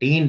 3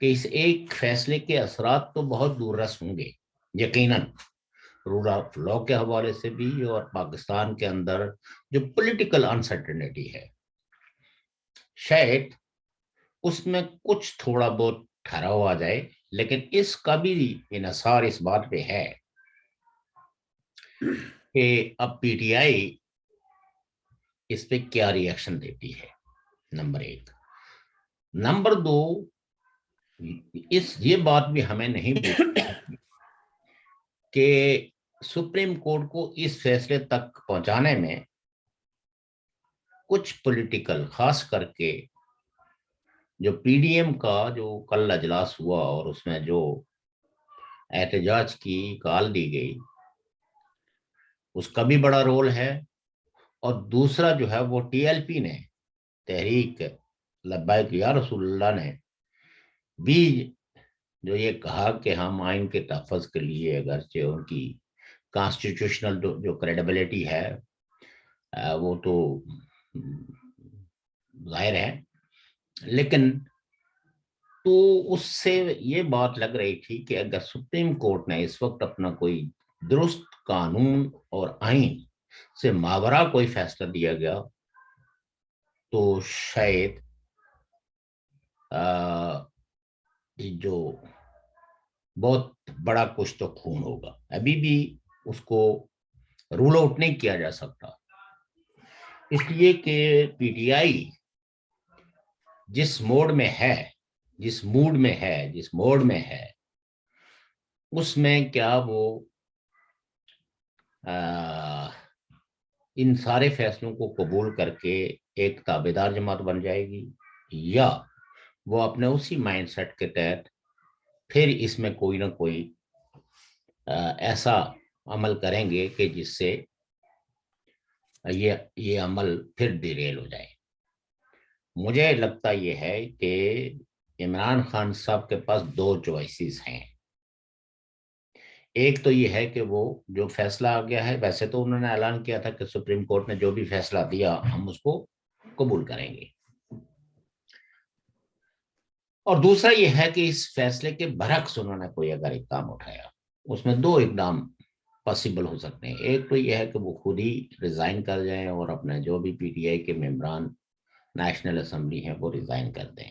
کہ اس ایک فیصلے کے اثرات تو بہت دور رس ہوں گے یقیناً، رول آف لا کے حوالے سے بھی، اور پاکستان کے اندر جو پولیٹیکل انسرٹنٹی ہے، شاید اس میں کچھ تھوڑا بہت ٹھہراؤ آ جائے، لیکن اس کا بھی انحصار اس بات پہ ہے کہ اب پی ٹی آئی اس پہ کیا ری ایکشن دیتی ہے، نمبر ایک۔ نمبر دو، یہ بات بھی ہمیں نہیں بھولنی کہ سپریم کورٹ کو اس فیصلے تک پہنچانے میں کچھ پولیٹیکل، خاص کر کے جو پی ڈی ایم کا جو کل اجلاس ہوا اور اس میں جو احتجاج کی کال دی گئی، اس کا بھی بڑا رول ہے۔ اور دوسرا جو ہے وہ ٹی ایل پی نے، تحریک لبیک یا رسول اللہ نے بھی جو یہ کہا کہ ہم آئین کے تحفظ کے لیے، اگرچہ ان کی کانسٹیٹیوشنل جو کریڈیبلٹی ہے وہ تو ظاہر ہے، لیکن تو اس سے یہ بات لگ رہی تھی کہ اگر سپریم کورٹ نے اس وقت اپنا کوئی درست قانون اور آئین سے ماورا کوئی فیصلہ دیا گیا تو شاید جو بہت بڑا کچھ تو خون ہوگا۔ ابھی بھی اس کو رول آؤٹ نہیں کیا جا سکتا، اس لیے کہ پی ٹی آئی جس موڈ میں ہے، جس موڈ میں ہے، جس موڈ میں ہے، اس میں کیا وہ ان سارے فیصلوں کو قبول کر کے ایک تابعدار جماعت بن جائے گی، یا وہ اپنے اسی مائنڈ سیٹ کے تحت پھر اس میں کوئی نہ کوئی ایسا عمل کریں گے کہ جس سے یہ عمل پھر ڈیریل ہو جائے۔ مجھے لگتا یہ ہے کہ عمران خان صاحب کے پاس دو چوائسیز ہیں۔ ایک تو یہ ہے کہ وہ جو فیصلہ آ گیا ہے، ویسے تو انہوں نے اعلان کیا تھا کہ سپریم کورٹ نے جو بھی فیصلہ دیا ہم اس کو قبول کریں گے، اور دوسرا یہ ہے کہ اس فیصلے کے برعکس انہوں نے کوئی اگر اقدام اٹھایا، اس میں دو اقدام پاسبل ہو سکتے ہیں۔ ایک تو یہ ہے کہ وہ خود ہی ریزائن کر جائیں اور اپنے جو بھی پی ٹی آئی کے ممبران نیشنل اسمبلی ہیں وہ ریزائن کر دیں،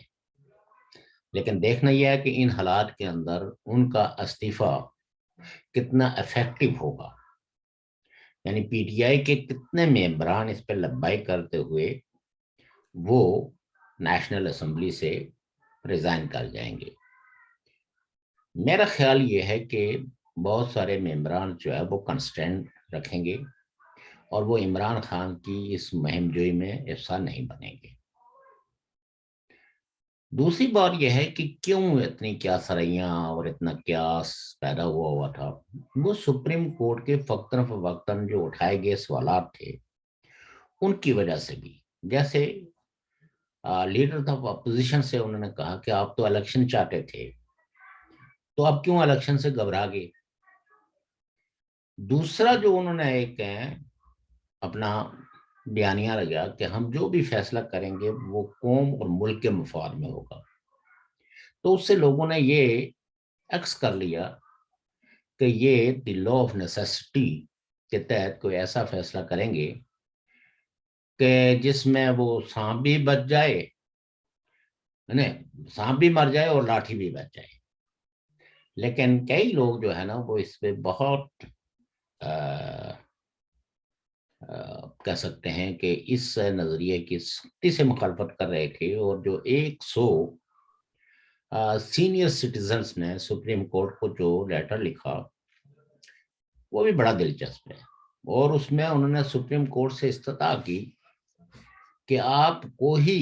لیکن دیکھنا یہ ہے کہ ان حالات کے اندر ان کا استعفی کتنا افیکٹو ہوگا، یعنی پی ٹی آئی کے کتنے ممبران اس پہ لبائی کرتے ہوئے وہ نیشنل اسمبلی سے ریزائن کر جائیں گے۔ میرا خیال یہ ہے کہ بہت سارے ممبران جو ہے وہ کنسٹینٹ رکھیں گے اور وہ عمران خان کی اس مہم جوئی میں حصہ نہیں بنیں گے۔ دوسری بات یہ ہے کہ کیوں اتنی کیا سرائیاں اور اتنا قیاس پیدا ہوا تھا، وہ سپریم کورٹ کے وقتاً جو اٹھائے گئے سوالات تھے ان کی وجہ سے بھی، جیسے لیڈر آف اپوزیشن سے انہوں نے کہا کہ آپ تو الیکشن چاہتے تھے تو اب کیوں الیکشن سے گھبرا گئے۔ دوسرا جو انہوں نے ایک اپنا بیانیہ لگا کہ ہم جو بھی فیصلہ کریں گے وہ قوم اور ملک کے مفاد میں ہوگا، تو اس سے لوگوں نے یہ عکس کر لیا کہ یہ دی لا آف نیسیسٹی کے تحت کوئی ایسا فیصلہ کریں گے کہ جس میں وہ سانپ بھی بچ جائے، سانپ بھی مر جائے اور لاٹھی بھی بچ جائے۔ لیکن کئی لوگ جو ہے نا وہ اس پہ بہت کہہ سکتے ہیں کہ اس نظریے کی سختی سے مخالفت کر رہے تھے، اور جو 100 سینئر سٹیزنز نے سپریم کورٹ کو جو لیٹر لکھا وہ بھی بڑا دلچسپ ہے، اور اس میں انہوں نے سپریم کورٹ سے استدعا کی کہ آپ کوئی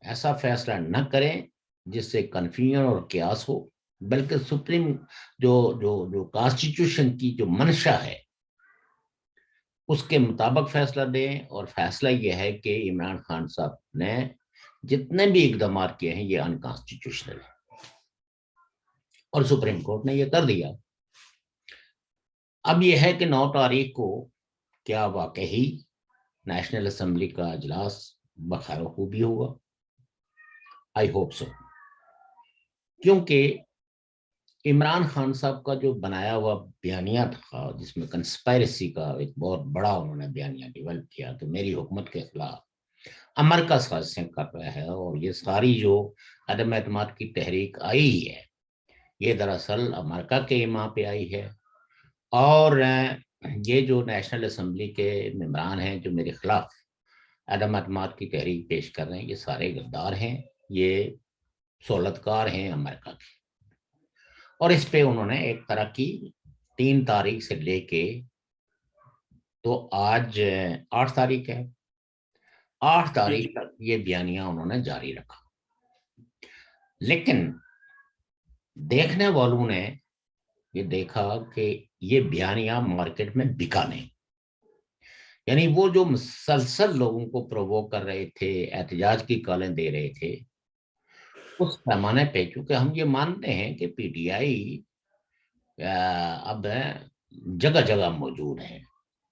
ایسا فیصلہ نہ کریں جس سے کنفیوژن اور قیاس ہو، بلکہ سپریم جو کانسٹیٹیوشن کی جو منشا ہے اس کے مطابق فیصلہ دیں۔ اور فیصلہ یہ ہے کہ عمران خان صاحب نے جتنے بھی اقدامات کیے ہیں یہ انکانسٹیٹیوشنل ہے، اور سپریم کورٹ نے یہ کر دیا۔ اب یہ ہے کہ 9 تاریخ کو کیا واقعی نیشنل اسمبلی کا اجلاس بخیر و خوبی ہوگا؟ I hope so. کیونکہ عمران خان صاحب کا جو بنایا ہوا بیانیہ تھا جس میں کنسپائرسی کا ایک بہت بڑا انہوں نے بیانیہ ڈیولپ کیا کہ میری حکومت کے خلاف امریکہ سازشیں کر رہا ہے، اور یہ ساری جو عدم اعتماد کی تحریک آئی ہے یہ دراصل امریکہ کے ایما پہ آئی ہے، اور یہ جو نیشنل اسمبلی کے ممبران ہیں جو میرے خلاف عدم اعتماد کی تحریک پیش کر رہے ہیں یہ سارے غدار ہیں، یہ سہولتکار ہیں امریکہ کے۔ اور اس پہ انہوں نے ایک طرح کی 3 تاریخ سے لے کے تو آج 8 تاریخ ہے، 8 تاریخ تک یہ بیانیہ انہوں نے جاری رکھا، لیکن دیکھنے والوں نے یہ دیکھا کہ یہ بیانیہ مارکیٹ میں بکا نہیں، یعنی وہ جو مسلسل لوگوں کو پرووک کر رہے تھے، احتجاج کی کالیں دے رہے تھے، اس پیمانے پہ چونکہ ہم یہ مانتے ہیں کہ پی ٹی آئی اب جگہ جگہ موجود ہیں،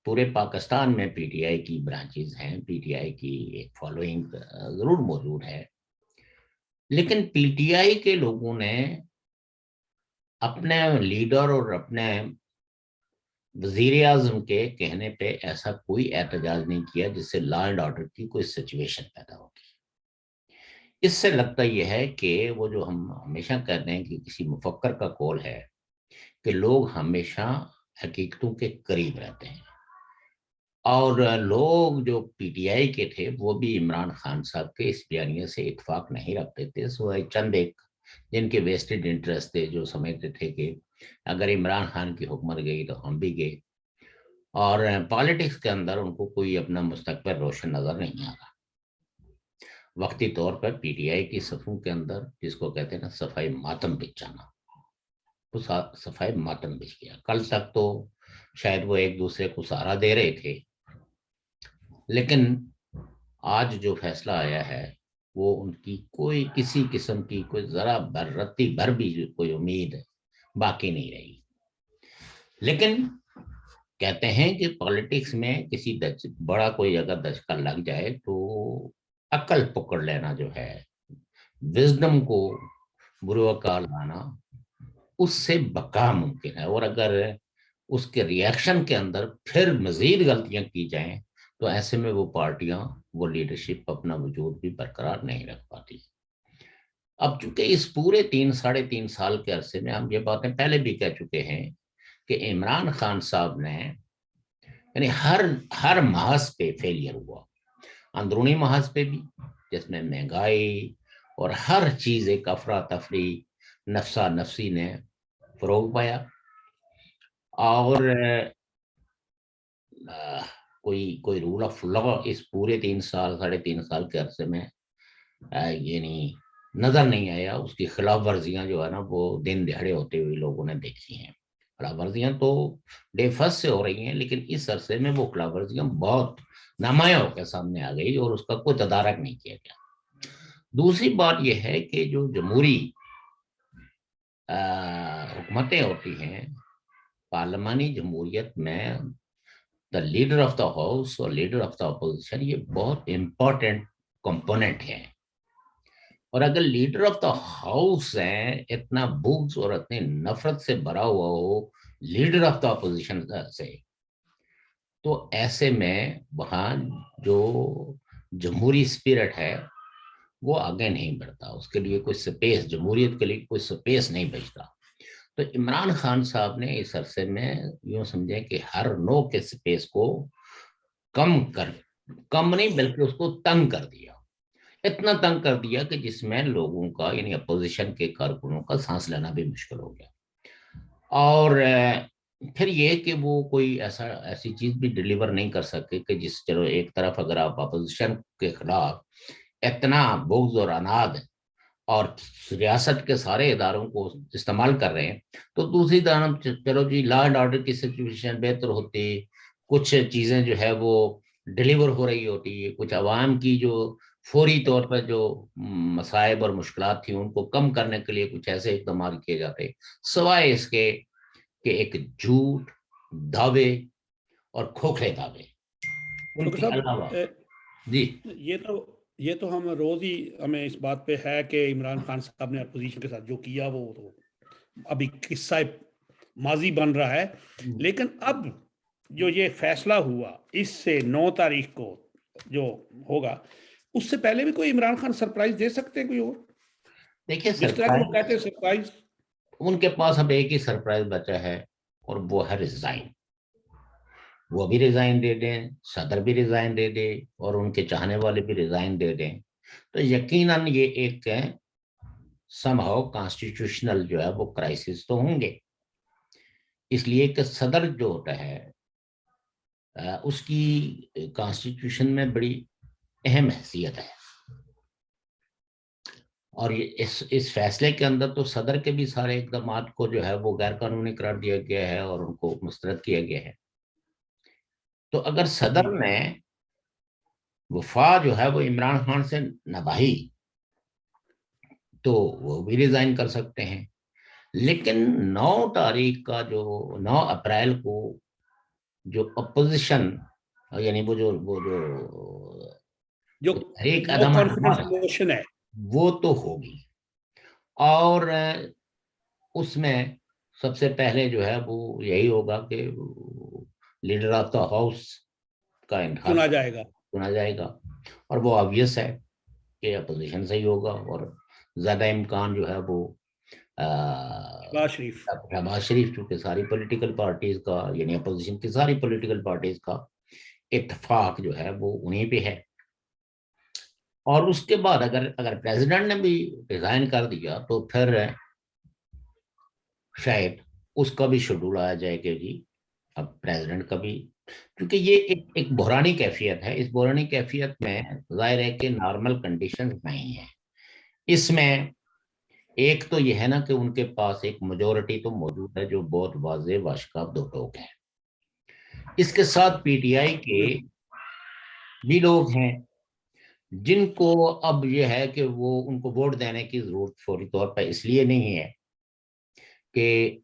پورے پاکستان میں پی ٹی آئی کی برانچز ہیں، پی ٹی آئی کی ایک فالوئنگ ضرور موجود ہے، لیکن پی ٹی آئی کے لوگوں نے اپنے لیڈر اور اپنے وزیر اعظم کے کہنے پہ ایسا کوئی احتجاج نہیں کیا جس سے لا اینڈ آرڈر کی کوئی سچویشن پیدا ہوگی۔ اس سے لگتا یہ ہے کہ وہ جو ہم ہمیشہ کہتے ہیں کہ کسی مفکر کا قول ہے کہ لوگ ہمیشہ حقیقتوں کے قریب رہتے ہیں، اور لوگ جو پی ٹی آئی کے تھے وہ بھی عمران خان صاحب کے اس بیانیے سے اتفاق نہیں رکھتے تھے، سوائے چند ایک جن کے ویسٹڈ انٹرسٹ تھے جو سمجھتے تھے کہ اگر عمران خان کی حکومت گئی تو ہم بھی گئے، اور پالیٹکس کے اندر ان کو کوئی اپنا مستقبل روشن نظر نہیں آ رہا۔ وقتی طور پر پی ٹی آئی کی صفوں کے اندر جس کو کہتے ہیں نا صفائی ماتم بچ جانا، وہ صفائی ماتم بچ گیا۔ کل تک تو شاید وہ ایک دوسرے کو سہارا دے رہے تھے، لیکن آج جو فیصلہ آیا ہے وہ ان کی کوئی کسی قسم کی کوئی ذرا رتی بھر بھی کوئی امید باقی نہیں رہی۔ لیکن کہتے ہیں کہ پالیٹکس میں کسی بڑا کوئی اگر دھچکا لگ جائے تو عقل پکڑ لینا جو ہے، وزڈم کو بروکار لانا، اس سے بقا ممکن ہے، اور اگر اس کے ریاکشن کے اندر پھر مزید غلطیاں کی جائیں تو ایسے میں وہ پارٹیاں وہ لیڈرشپ اپنا وجود بھی برقرار نہیں رکھ پاتی۔ اب چونکہ اس پورے 3 ساڑھے 3 سال کے عرصے میں ہم یہ باتیں پہلے بھی کہہ چکے ہیں کہ عمران خان صاحب نے یعنی ہر محاذ پہ فیلئر ہوا، اندرونی محاذ پہ بھی جس میں مہنگائی اور ہر چیز ایک افراتفری نفسا نفسی نے فروغ پایا، اور کوئی رول آف لا اس پورے 3 سال 3.5 سال کے عرصے میں یعنی نظر نہیں آیا۔ اس کی خلاف ورزیاں جو ہے نا وہ دن دہاڑے ہوتے ہوئے لوگوں نے دیکھی ہیں، خلاف ورزیاں تو ڈے فرسٹ سے ہو رہی ہیں، لیکن اس عرصے میں وہ خلاف ورزیاں بہت نمایاں ہو کے سامنے آ گئی اور اس کا کوئی تدارک نہیں کیا گیا۔ دوسری بات یہ ہے کہ جو جمہوری حکومتیں ہوتی ہیں، پارلیمانی جمہوریت میں دا لیڈر آف دا ہاؤس اور لیڈر آف دا اپوزیشن یہ بہت امپورٹنٹ کمپوننٹ ہے، اور اگر لیڈر آف دا ہاؤس ہے اتنا بغض اور اتنی نفرت سے بھرا ہوا ہو لیڈر آف دا اپوزیشن سے، تو ایسے میں وہاں جو جمہوری اسپرٹ ہے وہ آگے نہیں بڑھتا، اس کے لیے کوئی سپیس، جمہوریت کے لیے کوئی سپیس نہیں بچتا۔ تو عمران خان صاحب نے اس عرصے میں یوں سمجھیں کہ ہر نو کے سپیس کو کم نہیں بلکہ اس کو تنگ کر دیا، اتنا تنگ کر دیا کہ جس میں لوگوں کا یعنی اپوزیشن کے کارکنوں کا سانس لینا بھی مشکل ہو گیا، اور پھر یہ کہ وہ کوئی ایسی چیز بھی ڈیلیور نہیں کر سکے کہ جس چلو ایک طرف اگر آپ اپوزیشن کے خلاف اتنا بغض اور اناد اور ریاست کے سارے اداروں کو استعمال کر رہے ہیں، تو دوسری طرف چلو جی لا اینڈ آرڈر کی سچویشن بہتر ہوتی، کچھ چیزیں جو ہے وہ ڈیلیور ہو رہی ہوتی، کچھ عوام کی جو فوری طور پر جو مصائب اور مشکلات تھیں ان کو کم کرنے کے لیے کچھ ایسے اقدامات کیے جاتے، سوائے اس کے کہ ایک جھوٹ، دعوے اور کھوکھلے دعوے ان کے علاوہ۔ جی یہ تو یہ تو ہم روز ہی ہمیں اس بات پہ ہے کہ عمران خان صاحب نے اپوزیشن کے ساتھ جو کیا وہ تو ابھی قصہ ماضی بن رہا ہے. لیکن اب جو یہ فیصلہ ہوا اس سے 9 تاریخ کو جو ہوگا اس سے پہلے بھی کوئی عمران خان سرپرائز دے سکتے ہیں کوئی اور؟ دیکھیے جس طرح کہ وہ کہتے ہیں سرپرائز سرپرائز ان کے پاس اب ایک ہی سرپرائز بچا ہے اور وہ ہے ریزائن. وہ بھی ریزائن دے دیں, صدر بھی ریزائن دے دے اور ان کے چاہنے والے بھی ریزائن دے دیں تو یقیناً یہ ایک سم ہاؤ کانسٹیٹیوشنل جو ہے وہ کرائسس تو ہوں گے. اس لیے کہ صدر جو ہوتا ہے اس کی کانسٹیٹیوشن میں بڑی اہم حیثیت ہے اور اس فیصلے کے اندر تو صدر کے بھی سارے اقدامات کو جو ہے وہ غیر قانونی قرار دیا گیا ہے اور ان کو مسترد کیا گیا ہے. تو اگر صدر نے وفا جو ہے وہ عمران خان سے نبھائی تو وہ بھی ریزائن کر سکتے ہیں. لیکن 9 تاریخ کا جو 9 اپریل کو جو اپوزیشن یعنی وہ جو جو ایک نو عدم کانفیڈنس اعتماد موشن ہے وہ تو ہوگی اور اس میں سب سے پہلے جو ہے وہ یہی ہوگا کہ لیڈر آف دا ہاؤس کا انتخاب چنا جائے گا. چنا جائے گا اور وہ آبویس ہے کہ اپوزیشن سے ہی ہوگا اور زیادہ امکان جو ہے وہ شہباز شریف شہباز شریف چونکہ ساری پولیٹیکل پارٹیز کا یعنی اپوزیشن کی ساری پولیٹیکل پارٹیز کا اتفاق جو ہے وہ انہیں پہ ہے. اور اس کے بعد اگر پریزیڈنٹ نے بھی ریزائن کر دیا تو پھر شاید اس کا بھی شیڈول آیا جائے کہ جی اب پریزیڈنٹ کا بھی, کیونکہ یہ ایک بحرانی کیفیت ہے. اس بحرانی کیفیت میں ظاہر ہے کہ نارمل کنڈیشن نہیں ہے. اس میں ایک تو یہ ہے نا کہ ان کے پاس ایک میجورٹی تو موجود ہے جو بہت واضح واشکاف دو لوگ ہیں. اس کے ساتھ پی ٹی آئی کے بھی لوگ ہیں جن کو اب یہ ہے کہ وہ ان کو ووٹ دینے کی ضرورت فوری طور پر اس لیے نہیں ہے کہ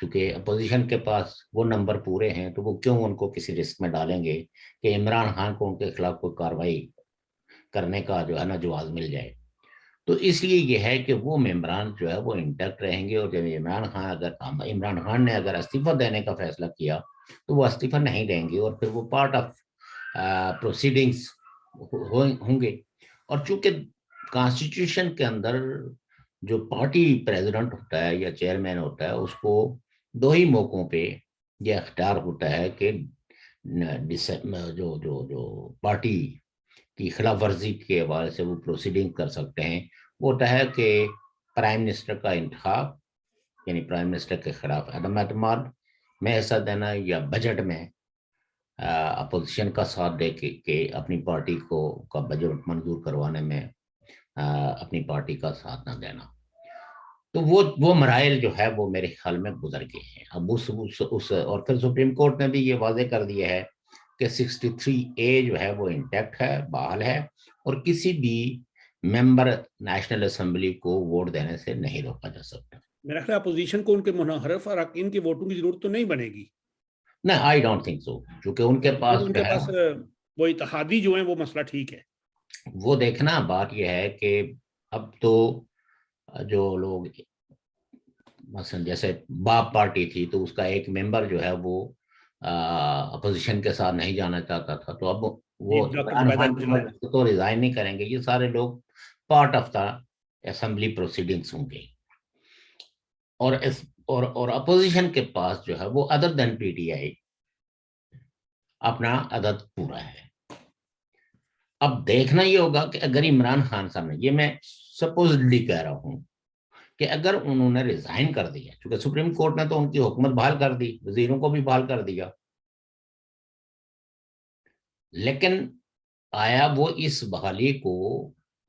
چونکہ اپوزیشن کے پاس وہ نمبر پورے ہیں تو وہ کیوں ان کو کسی رسک میں ڈالیں گے کہ عمران خان کو ان کے خلاف کوئی کاروائی کرنے کا جو ہے نا جواز مل جائے. تو اس لیے یہ ہے کہ وہ ممبران جو ہے وہ انٹیکٹ رہیں گے اور جب عمران خان نے اگر استعفیٰ دینے کا فیصلہ کیا تو وہ استعفیٰ نہیں دیں گے اور پھر وہ پارٹ آف پروسیڈنگز ہوں گے. اور چونکہ کانسٹیٹیوشن کے اندر جو پارٹی پریزیڈنٹ ہوتا ہے یا چیئرمین ہوتا ہے اس کو 2 ہی موقعوں پہ یہ اختیار ہوتا ہے کہ جو پارٹی کی خلاف ورزی کے حوالے سے وہ پروسیڈنگ کر سکتے ہیں. وہ ہوتا ہے کہ پرائم منسٹر کا انتخاب یعنی پرائم منسٹر کے خلاف عدم اعتماد میں حصہ دینا یا بجٹ میں اپوزیشن کا ساتھ دے کے اپنی پارٹی کا بجٹ منظور کروانے میں اپنی پارٹی کا ساتھ نہ دینا. تو وہ مراحل جو ہے وہ میرے خیال میں گزر گئے ہیں. اب اس اور پھر سپریم کورٹ نے بھی یہ واضح کر دیا ہے کہ 63A جو ہے وہ انٹیکٹ ہے, بحال ہے اور کسی بھی ممبر نیشنل اسمبلی کو ووٹ دینے سے نہیں روکا جا سکتا. میرا خیال اپوزیشن کو ان کے منحرف اراکین کے ووٹوں کی ضرورت تو نہیں بنے گی. نہیں, آئی ڈونٹ تھنک سو, کیونکہ ان کے پاس ان جو کے ہے پاس وہ اتحادی جو ہیں وہ مسئلہ ٹھیک ہے. وہ دیکھنا بات یہ ہے کہ اب تو جو لوگ مثلا جیسے باپ پارٹی تھی تو اس کا ایک ممبر جو ہے وہ اپوزیشن کے ساتھ نہیں جانا چاہتا تھا تو اب وہ ڈاکٹر عمران زبیدہ خان کی اجلا وجہ سے تو ریزائن نہیں کریں گے. یہ سارے لوگ part of the assembly proceedings ہوں گے اور اپوزیشن کے پاس جو ہے وہ other then P T I اپنا عدد پورا ہے. اب دیکھنا یہ ہوگا کہ اگر عمران خان صاحب نے, یہ میں سپوزڈلی کہہ رہا ہوں کہ اگر انہوں نے ریزائن کر دیا, چونکہ سپریم کورٹ نے تو ان کی حکومت بحال کر دی, وزیروں کو بھی بحال کر دیا, لیکن آیا وہ اس بحالی کو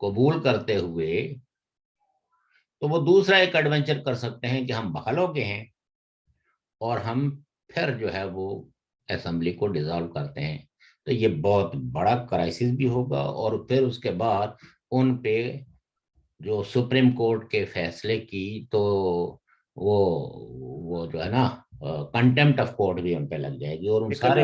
قبول کرتے ہوئے تو وہ دوسرا ایک ایڈونچر کر سکتے ہیں کہ ہم بحال ہو گئے ہیں اور ہم پھر جو ہے وہ اسمبلی کو ڈیزالو کرتے ہیں. تو یہ بہت بڑا کرائسس بھی ہوگا اور پھر اس کے بعد ان پہ جو سپریم کورٹ کے فیصلے کی تو وہ جو ہے نا کنٹمپٹ آف کورٹ بھی ان پہ لگ جائے گی اور ان لیکن سارے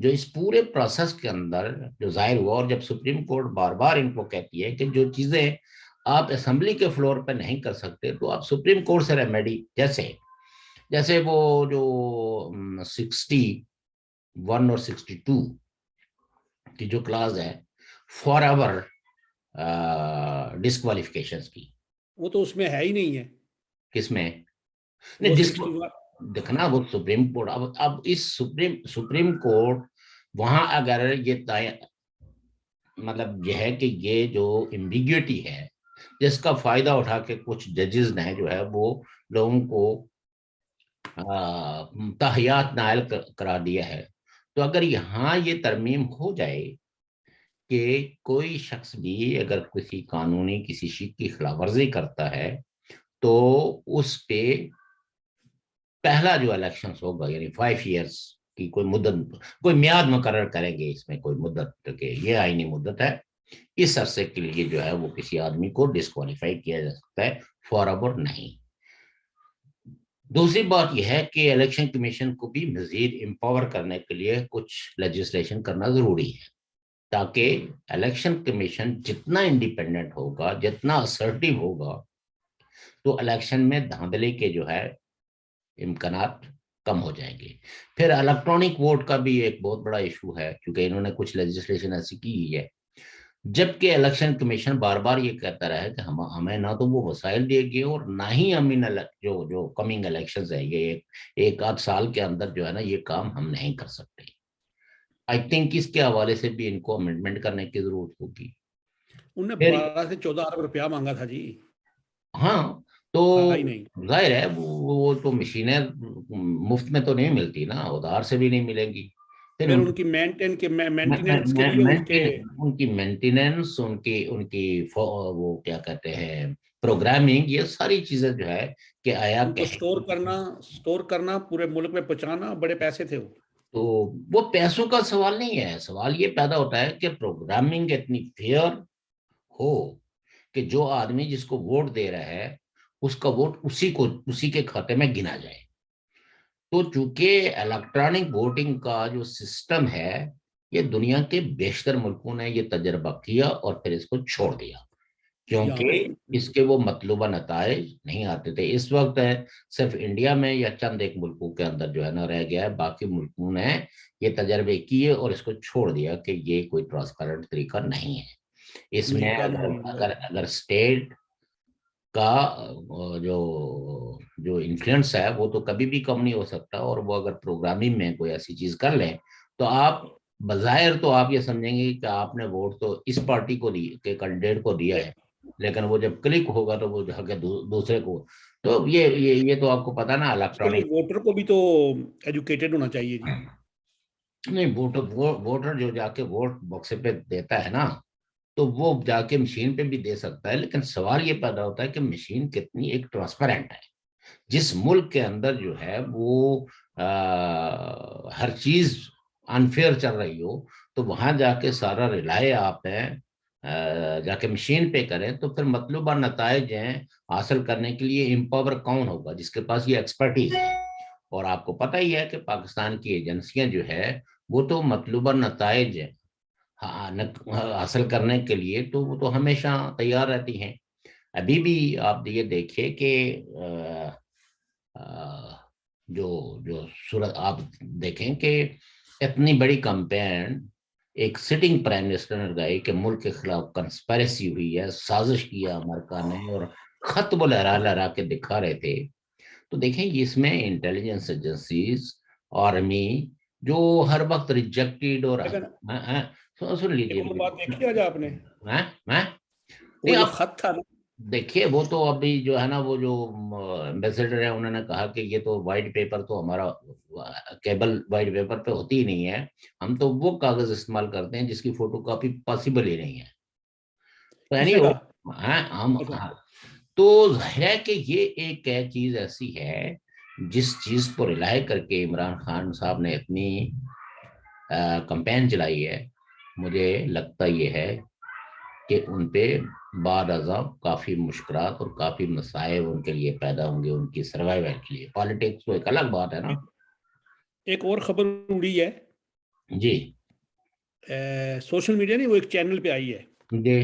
جو اس پورے پروسیس کے اندر جو ظاہر ہوا، اور جب سپریم کورٹ بار بار ان کو کہتی ہے کہ جو چیزیں آپ اسمبلی کے فلور پہ نہیں کر سکتے تو آپ سپریم کورٹ سے ریمیڈی، جیسے وہ جو 61 اور 62 کی جو کلاز ہے فار ایور ڈسکوالیفکیشن کی، وہ تو اس میں ہے ہی نہیں ہے. کس میں وہ نہیں دیکھنا، وہ سپریم کورٹ اب اس سپریم کورٹ وہاں اگر یہ مطلب یہ ہے کہ یہ جو ایمبیگوٹی ہے جس کا فائدہ اٹھا کے کچھ ججز نے جو ہے وہ لوگوں کو تاحیات نائل کرا دیا ہے، تو اگر یہاں یہ ترمیم ہو جائے کہ کوئی شخص بھی اگر کسی قانونی کسی شک کی خلاف ورزی کرتا ہے تو اس پہ پہلا جو الیکشن ہوگا یعنی 5 ایئرس کی کوئی مدت، کوئی میعاد مقرر کریں گے، اس میں کوئی مدت کہ یہ آئینی مدت ہے، اس عرصے کے لیے جو ہے وہ کسی آدمی کو ڈسکوالیفائی کیا جا سکتا ہے، فار ایور نہیں. دوسری بات یہ ہے کہ الیکشن کمیشن کو بھی مزید امپاور کرنے کے لیے کچھ لیجسلیشن کرنا ضروری ہے، تاکہ الیکشن کمیشن جتنا انڈیپینڈنٹ ہوگا، جتنا اسرٹیو ہوگا، تو الیکشن میں دھاندلی کے جو ہے امکانات کم ہو جائیں گے. پھر الیکٹرانک ووٹ کا بھی ایک بہت بڑا ایشو ہے، کیونکہ انہوں نے کچھ لیجسلیشن ایسی کی ہے، جبکہ الیکشن کمیشن بار بار یہ کہتا رہا ہے کہ ہمیں نہ تو وہ وسائل دے گی اور نہ ہی ہم ان جو کمنگ الیکشنز ہیں یہ ایک آدھ سال کے اندر جو ہے نا یہ کام ہم نہیں کر سکتے. آئی تھنک اس کے حوالے سے بھی ان کو امینڈمنٹ کرنے کی ضرورت ہوگی. انہوں نے 12 سے 14 ارب روپیہ مانگا تھا جی. ہاں تو ہی نہیں ظاہر ہے وہ تو مشینیں مفت میں تو نہیں ملتی نا، ادھار سے بھی نہیں ملیں گی. پھر ان کی مینٹیننس کے لیے ان کی مینٹیننس، ان کی وہ کیا کہتے ہیں پروگرامنگ، یہ ساری چیزیں جو ہے کہ آیا ان کو سٹور کرنا پورے ملک میں پہنچانا بڑے پیسے تھے وہ. تو وہ پیسوں کا سوال نہیں ہے، سوال یہ پیدا ہوتا ہے کہ پروگرامنگ اتنی فیئر ہو کہ جو آدمی جس کو ووٹ دے رہا ہے اس کا ووٹ اسی کے کھاتے میں گنا جائے. تو چونکہ الیکٹرانک ووٹنگ کا جو سسٹم ہے یہ دنیا کے بیشتر ملکوں نے یہ تجربہ کیا اور پھر اس کو چھوڑ دیا، کیونکہ اس کے وہ مطلوبہ نتائج نہیں آتے تھے. اس وقت صرف انڈیا میں یا چند ایک ملکوں کے اندر جو ہے نا رہ گیا ہے، باقی ملکوں نے یہ تجربے کیے اور اس کو چھوڑ دیا کہ یہ کوئی ٹرانسپیرنٹ طریقہ نہیں ہے. اس میں اگر اسٹیٹ کا جو انفلوئنس ہے وہ تو کبھی بھی کم نہیں ہو سکتا، اور وہ اگر پروگرامنگ میں کوئی ایسی چیز کر لیں تو آپ بظاہر تو آپ یہ سمجھیں گے کہ آپ نے ووٹ تو اس پارٹی کو کے کینڈیڈیٹ کو دیا ہے، لیکن وہ جب کلک ہوگا تو وہ جا کے دوسرے کو. تو یہ تو آپ کو پتا نا الیکٹرانک ووٹر کو بھی تو ایجوکیٹڈ ہونا چاہیے جی. نہیں، ووٹر جو جا کے ووٹ باکس پہ دیتا ہے نا تو وہ جا کے مشین پہ بھی دے سکتا ہے، لیکن سوال یہ پیدا ہوتا ہے کہ مشین کتنی ایک ٹرانسپیرنٹ ہے. جس ملک کے اندر جو ہے وہ ہر چیز انفیئر چل رہی ہو تو وہاں جا کے سارا ریلائے آپ ہیں جا کے مشین پہ کریں تو پھر مطلوبہ نتائج ہیں حاصل کرنے کے لیے امپاور کون ہوگا جس کے پاس یہ ایکسپرٹیز ہے. اور آپ کو پتہ ہی ہے کہ پاکستان کی ایجنسیاں جو ہے وہ تو مطلوبہ نتائج حاصل کرنے کے لیے تو وہ تو ہمیشہ تیار رہتی ہیں. ابھی بھی آپ یہ دیکھیں کہ جو صورت آپ دیکھیں کہ اتنی بڑی کمپین ایک سٹنگ پرائم منسٹر نے لگائی کہ ملک کے خلاف کنسپیریسی ہوئی ہے، سازش کیا امریکہ نے، اور خط وہ لہرا کے دکھا رہے تھے. تو دیکھیں اس میں انٹیلیجنس ایجنسیز، آرمی جو ہر وقت ریجیکٹڈ اور سن لیجیے بات دیکھی آج آپ نے نہیں وہ جو آپ خط تھا نا، دیکھیے وہ تو ابھی جو ہے نا وہ جو ایمبیسڈر ہے انہوں نے کہا کہ یہ تو وائٹ پیپر تو ہمارا کیبل وائٹ پیپر پہ ہوتی ہی نہیں ہے، ہم تو وہ کاغذ استعمال کرتے ہیں جس کی فوٹو کاپی پاسبل ہی نہیں ہے. تو یعنی ہم تو ہے کہ یہ ایک چیز ایسی ہے جس چیز کو ریلائے کر کے عمران خان صاحب نے اتنی کمپین چلائی ہے. مجھے لگتا یہ ہے کہ ان پہ بعد ازاں کافی مشکلات اور کافی مسائل ان کے لیے پیدا ہوں گے ان کی سروائیول کے لیے. پالیٹکس تو ایک الگ بات ہے نا. ایک اور خبر اڑی ہے جی سوشل میڈیا نہیں، وہ ایک چینل پہ آئی ہے، جی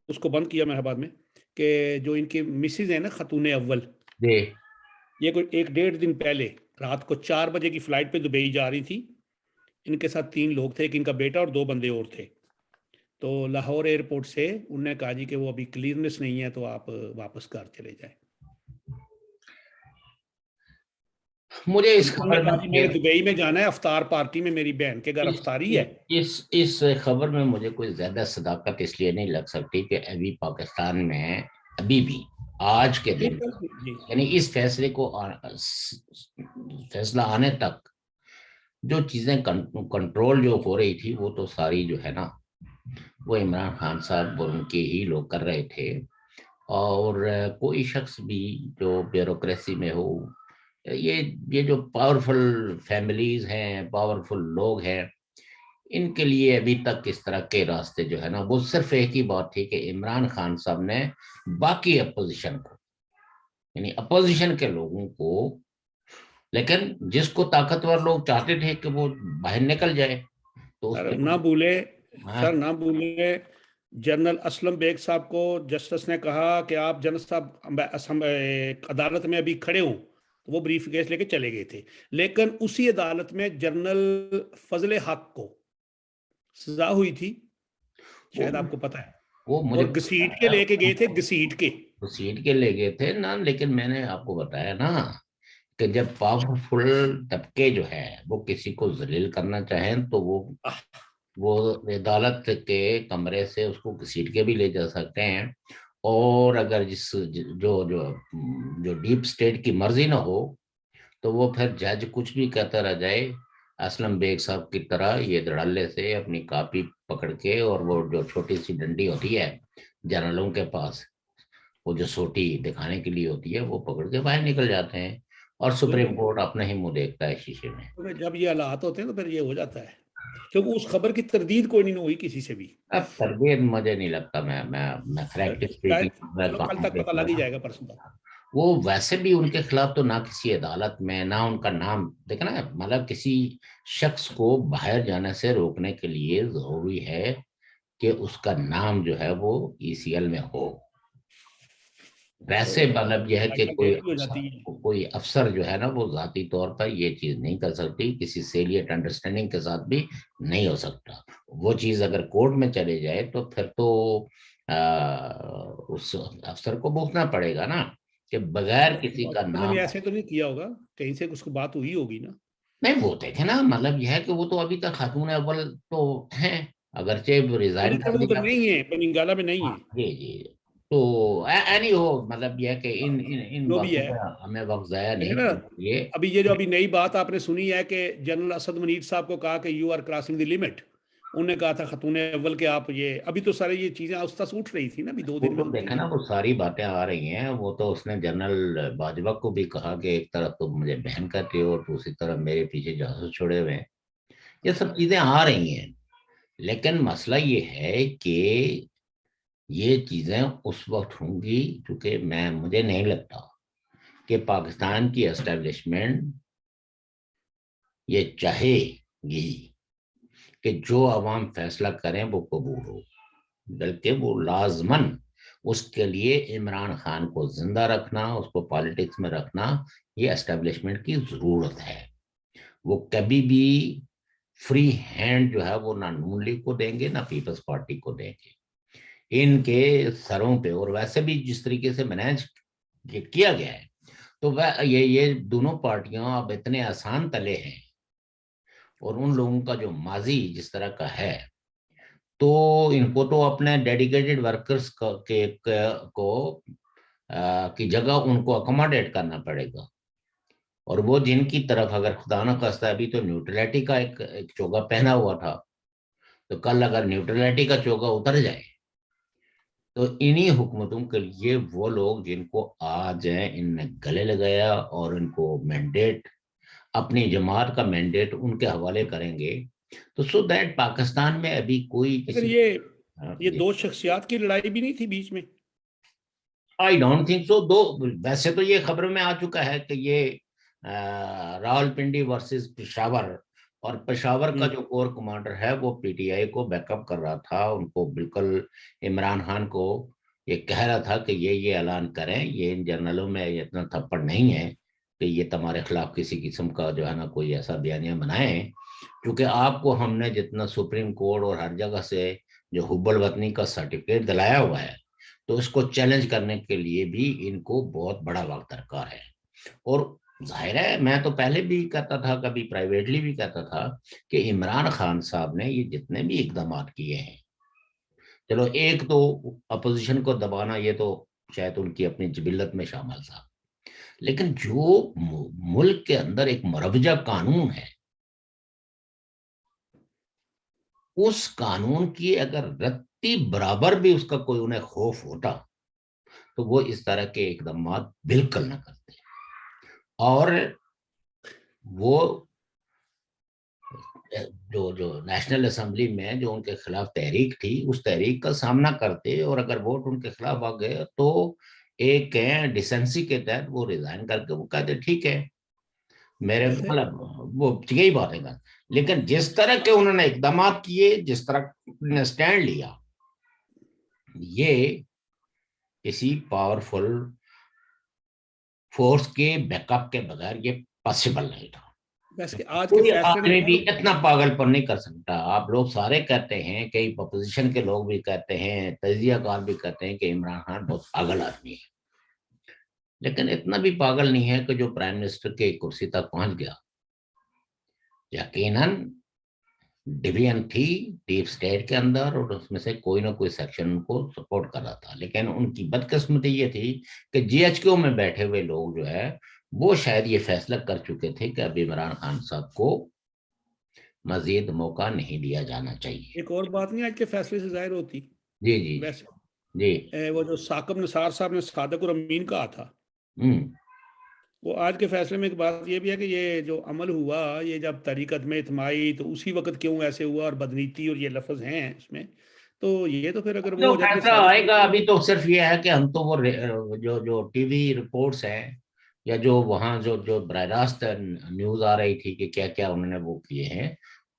اس کو بند کیا میں بعد میں، کہ جو ان کی مسز ہیں نا خاتون اول، جی یہ کوئی 1 1.5 دن پہلے رات کو 4 بجے کی فلائٹ پہ دبئی جا رہی تھی، ان کے ساتھ 3 لوگ تھے، ایک ان کا بیٹا اور 2 بندے اور تھے، تو لاہور ایئرپورٹ سے انہوں نے کہا جی کہ وہ ابھی کلیئرنس نہیں ہے تو آپ واپس گھر چلے جائیں، مجھے تو اس انہوں نے خبر کہا جی میں میں نے دبئی میں جانا ہے افطار پارٹی میں، میری بہن کے گھر اس افطاری ہے۔ اس خبر میں مجھے کوئی زیادہ صداقت اس لیے نہیں لگ سکتی کہ ابھی پاکستان میں ابھی بھی آج کے دن جی یعنی اس فیصلے کو فیصلہ آنے تک جو چیزیں کنٹرول جو ہو رہی تھی وہ تو ساری جو ہے نا وہ عمران خان صاحب اور ان کے ہی لوگ کر رہے تھے، اور کوئی شخص بھی جو بیوروکریسی میں ہو، یہ جو پاورفل فیملیز ہیں، پاورفل لوگ ہیں، ان کے لیے ابھی تک اس طرح کے راستے جو ہے نا وہ صرف ایک ہی بات تھی کہ عمران خان صاحب نے باقی اپوزیشن کو یعنی اپوزیشن کے لوگوں کو، لیکن جس کو طاقتور لوگ چاہتے تھے کہ وہ باہر نکل جائے تو اس سر کے نہ بھولے، ہاں سر نہ بھولے، جنرل اسلم بیگ صاحب کو جسٹس نے کہا کہ آپ جنرل صاحب عدالت میں ابھی کھڑے ہوں، تو وہ بریف کیس لے کے چلے گئے تھے، لیکن اسی عدالت میں جنرل فضل حق کو سزا ہوئی تھی، وہ شاید آپ کو پتا ہے، وہ مجھے اور گھسیٹ کے لے کے گئے تھے، گھسیٹ کے۔ وہ سیٹ کے لے گئے تھے نا، لیکن میں نے آپ کو بتایا نا کہ جب پاورفل طبقے جو ہے وہ کسی کو ذلیل کرنا چاہیں تو وہ عدالت کے کمرے سے اس کو گھسیٹ کے بھی لے جا سکتے ہیں، اور اگر جو جو جو ڈیپ سٹیٹ کی مرضی نہ ہو تو وہ پھر جج کچھ بھی کہتا رہ جائے، اسلم بیگ صاحب کی طرح یہ دھڑلے سے اپنی کاپی پکڑ کے، اور وہ جو چھوٹی سی ڈنڈی ہوتی ہے جنرلوں کے پاس، وہ جو سوٹی دکھانے کے لیے ہوتی ہے، وہ پکڑ کے باہر نکل جاتے ہیں، اور سپریم کورٹ اپنے ہی منہ دیکھتا ہے شیشے میں۔ جب یہ حالات ہوتے ہیں تو پھر یہ ہو جاتا ہے، کیونکہ اس خبر کی تردید کوئی نہیں ہوئی کسی سے بھی، اب تربیت مجھے نہیں لگتا، میں فریکٹلی شاید اسپیکنگ میں چلو کل کہوں تک کہ پتہ لگ ہی جائے گا، پرسوں تک۔ وہ ویسے بھی ان کے خلاف تو نہ کسی عدالت میں نہ ان کا نام دیکھنا ہے، مطلب کسی شخص کو باہر جانے سے روکنے کے لیے ضروری ہے کہ اس کا نام جو ہے وہ ای سی ایل میں ہو، ویسے مطلب یہ ہے کہ ڈیٹ بھی ہو جاتی ہے۔ کوئی افسر جو ہے نا وہ ذاتی طور پر یہ چیز نہیں کر سکتی، کسی سیلیٹ انڈرسٹینڈنگ کے ساتھ بھی نہیں ہو سکتا، وہ چیز اگر کورٹ میں چلے جائے تو پھر تو اس افسر کو بھوگنا پڑے گا نا کہ بغیر کسی کا انہوں نام۔ نے ایسے تو نہیں کیا ہوگا، کہیں سے اس کو بات ہوئی ہوگی نا۔ نہیں وہ دیکھے نا، مطلب یہ ہے کہ وہ تو ابھی تک خاتون اول تو ہیں، اگرچہ ریزائن کر وہ تو دیا۔ نہیں ہے، تلنگانہ میں نہیں ہاں ہے، جی جی، تو اینی ہو مطلب یہ ہے کہ ان جو بھی باتوں ہے، پہ ہمیں وقت ضائع ہے نہیں نا۔ کرنا چاہیے۔ ابھی یہ جو ابھی نئی بات آپ نے سنی ہے کہ جنرل اسد منیر صاحب کو کہا کہ you are crossing the limit, انہوں نے کہا تھا خاتون اول کہ آپ یہ ابھی تو سارے یہ چیزیں آستہ سے اٹھ رہی تھی نا، ابھی 2 دن وہ میں تو اٹھی دیکھیں نا ہیں۔ وہ ساری باتیں آ رہی ہیں، وہ تو اس نے جنرل باجوہ کو بھی کہا کہ ایک طرف تو مجھے بہن کہتے ہو اور دوسری طرف میرے پیچھے جاسوس چھوڑے ہوئے ہیں، یہ سب چیزیں آ رہی ہیں، لیکن مسئلہ یہ ہے کہ یہ چیزیں اس وقت ہوں گی چونکہ مجھے نہیں لگتا کہ پاکستان کی اسٹیبلشمنٹ یہ چاہے گی کہ جو عوام فیصلہ کریں وہ قبول ہو، بلکہ وہ لازماً اس کے لیے عمران خان کو زندہ رکھنا، اس کو پالیٹکس میں رکھنا، یہ اسٹیبلشمنٹ کی ضرورت ہے، وہ کبھی بھی فری ہینڈ جو ہے وہ نہ نون لیگ کو دیں گے نہ پیپلز پارٹی کو دیں گے، ان کے سروں پہ، اور ویسے بھی جس طریقے سے مینیج کیا گیا ہے تو یہ دونوں پارٹیاں اب اتنے آسان تلے ہیں، اور ان لوگوں کا جو ماضی جس طرح کا ہے تو ان کو تو اپنے ڈیڈیکیٹڈ ورکرز کی جگہ ان کو اکوموڈیٹ کرنا پڑے گا، اور وہ جن کی طرف اگر خدا نہ خواستہ ابھی تو نیوٹرلٹی کا ایک چوگا پہنا ہوا تھا، تو کل اگر نیوٹرلٹی کا چوگا اتر جائے تو انہی حکومتوں کے لیے وہ لوگ جن کو آج ان نے گلے لگایا اور ان کو مینڈیٹ اپنی جماعت کا مینڈیٹ ان کے حوالے کریں گے، تو سو دیٹ پاکستان میں ابھی کوئی لیکن کسی یہ دو شخصیات کی لڑائی بھی نہیں تھی بیچ میں؟ آئی ڈونٹ تھنک سو، ویسے تو یہ خبروں میں آ چکا ہے کہ یہ راول پنڈی ورسز پشاور اور پشاور کا جو کور کمانڈر ہے وہ پی ٹی آئی کو بیک اپ کر رہا تھا، ان کو بالکل عمران خان کو یہ کہہ رہا تھا کہ یہ اعلان کریں، یہ ان جنرلوں میں اتنا تھپڑ نہیں ہے کہ یہ تمہارے خلاف کسی قسم کا جو ہے نا کوئی ایسا بیانیہ بنائیں، کیونکہ آپ کو ہم نے جتنا سپریم کورٹ اور ہر جگہ سے جو حب الوطنی کا سرٹیفکیٹ دلایا ہوا ہے، تو اس کو چیلنج کرنے کے لیے بھی ان کو بہت بڑا وقت درکار ہے۔ اور ظاہر ہے میں تو پہلے بھی کہتا تھا، کبھی پرائیویٹلی بھی کہتا تھا کہ عمران خان صاحب نے یہ جتنے بھی اقدامات کیے ہیں، چلو ایک تو اپوزیشن کو دبانا یہ تو شاید ان کی اپنی جبلت میں شامل تھا، لیکن جو ملک کے اندر ایک مروجہ قانون ہے، اس قانون کی اگر رتی برابر بھی اس کا کوئی انہیں خوف ہوتا تو وہ اس طرح کے اقدامات بالکل نہ کرتے۔ اور وہ جو نیشنل اسمبلی میں جو ان کے خلاف تحریک تھی، اس تحریک کا سامنا کرتے، اور اگر ووٹ ان کے خلاف آ گئے تو ایک ڈیسنسی کے تحت وہ ریزائن کر کے وہ کہتے ٹھیک ہے میرے مطلب وہ یہی بات ہے۔ لیکن جس طرح کے انہوں نے اقدامات کیے، جس طرح نے سٹینڈ لیا، یہ کسی پاورفل فورس کے بیک اپ کے بغیر یہ پاسبل نہیں تھا۔ کوئی آدمی بھی اتنا پاگل پر نہیں کر سکتا۔ آپ لوگ سارے کہتے ہیں، کئی اپوزیشن کے لوگ بھی کہتے ہیں، تجزیہ کار بھی کہتے ہیں کہ عمران خان بہت پاگل آدمی ہے، لیکن اتنا بھی پاگل نہیں ہے کہ جو پرائم منسٹر کے کرسی تک پہنچ گیا۔ یقیناً ڈویژن تھی ڈیپ اسٹیٹ کے اندر، اور اس میں سے کوئی نہ کوئی سیکشن ان کو سپورٹ کر رہا تھا، لیکن ان کی بدقسمتی یہ تھی کہ جی ایچ کیو میں بیٹھے ہوئے لوگ جو ہے وہ شاید یہ فیصلہ کر چکے تھے کہ اب عمران خان صاحب کو مزید موقع نہیں دیا جانا چاہیے۔ ایک اور بات نہیں آج کے فیصلے سے ظاہر ہوتی، جی جی ویسے جی وہ جو ثاقب نثار صاحب نے صادق اور امین کہا تھا، ہوں وہ آج کے فیصلے میں ایک بات یہ بھی ہے کہ یہ جو عمل ہوا، یہ جب تحریک عدم اعتمادی تو اسی وقت کیوں ایسے ہوا، اور بدنیتی اور یہ لفظ ہیں اس میں، تو یہ تو پھر اگر وہ جو ہو جاتی فیصلہ آئے گا ابھی تو صرف یہ ہے کہ ہم تو وہ جو ٹی وی رپورٹس ہیں یا جو وہاں جو براہ راست نیوز آ رہی تھی کہ کیا کیا انہوں نے وہ کیے ہیں،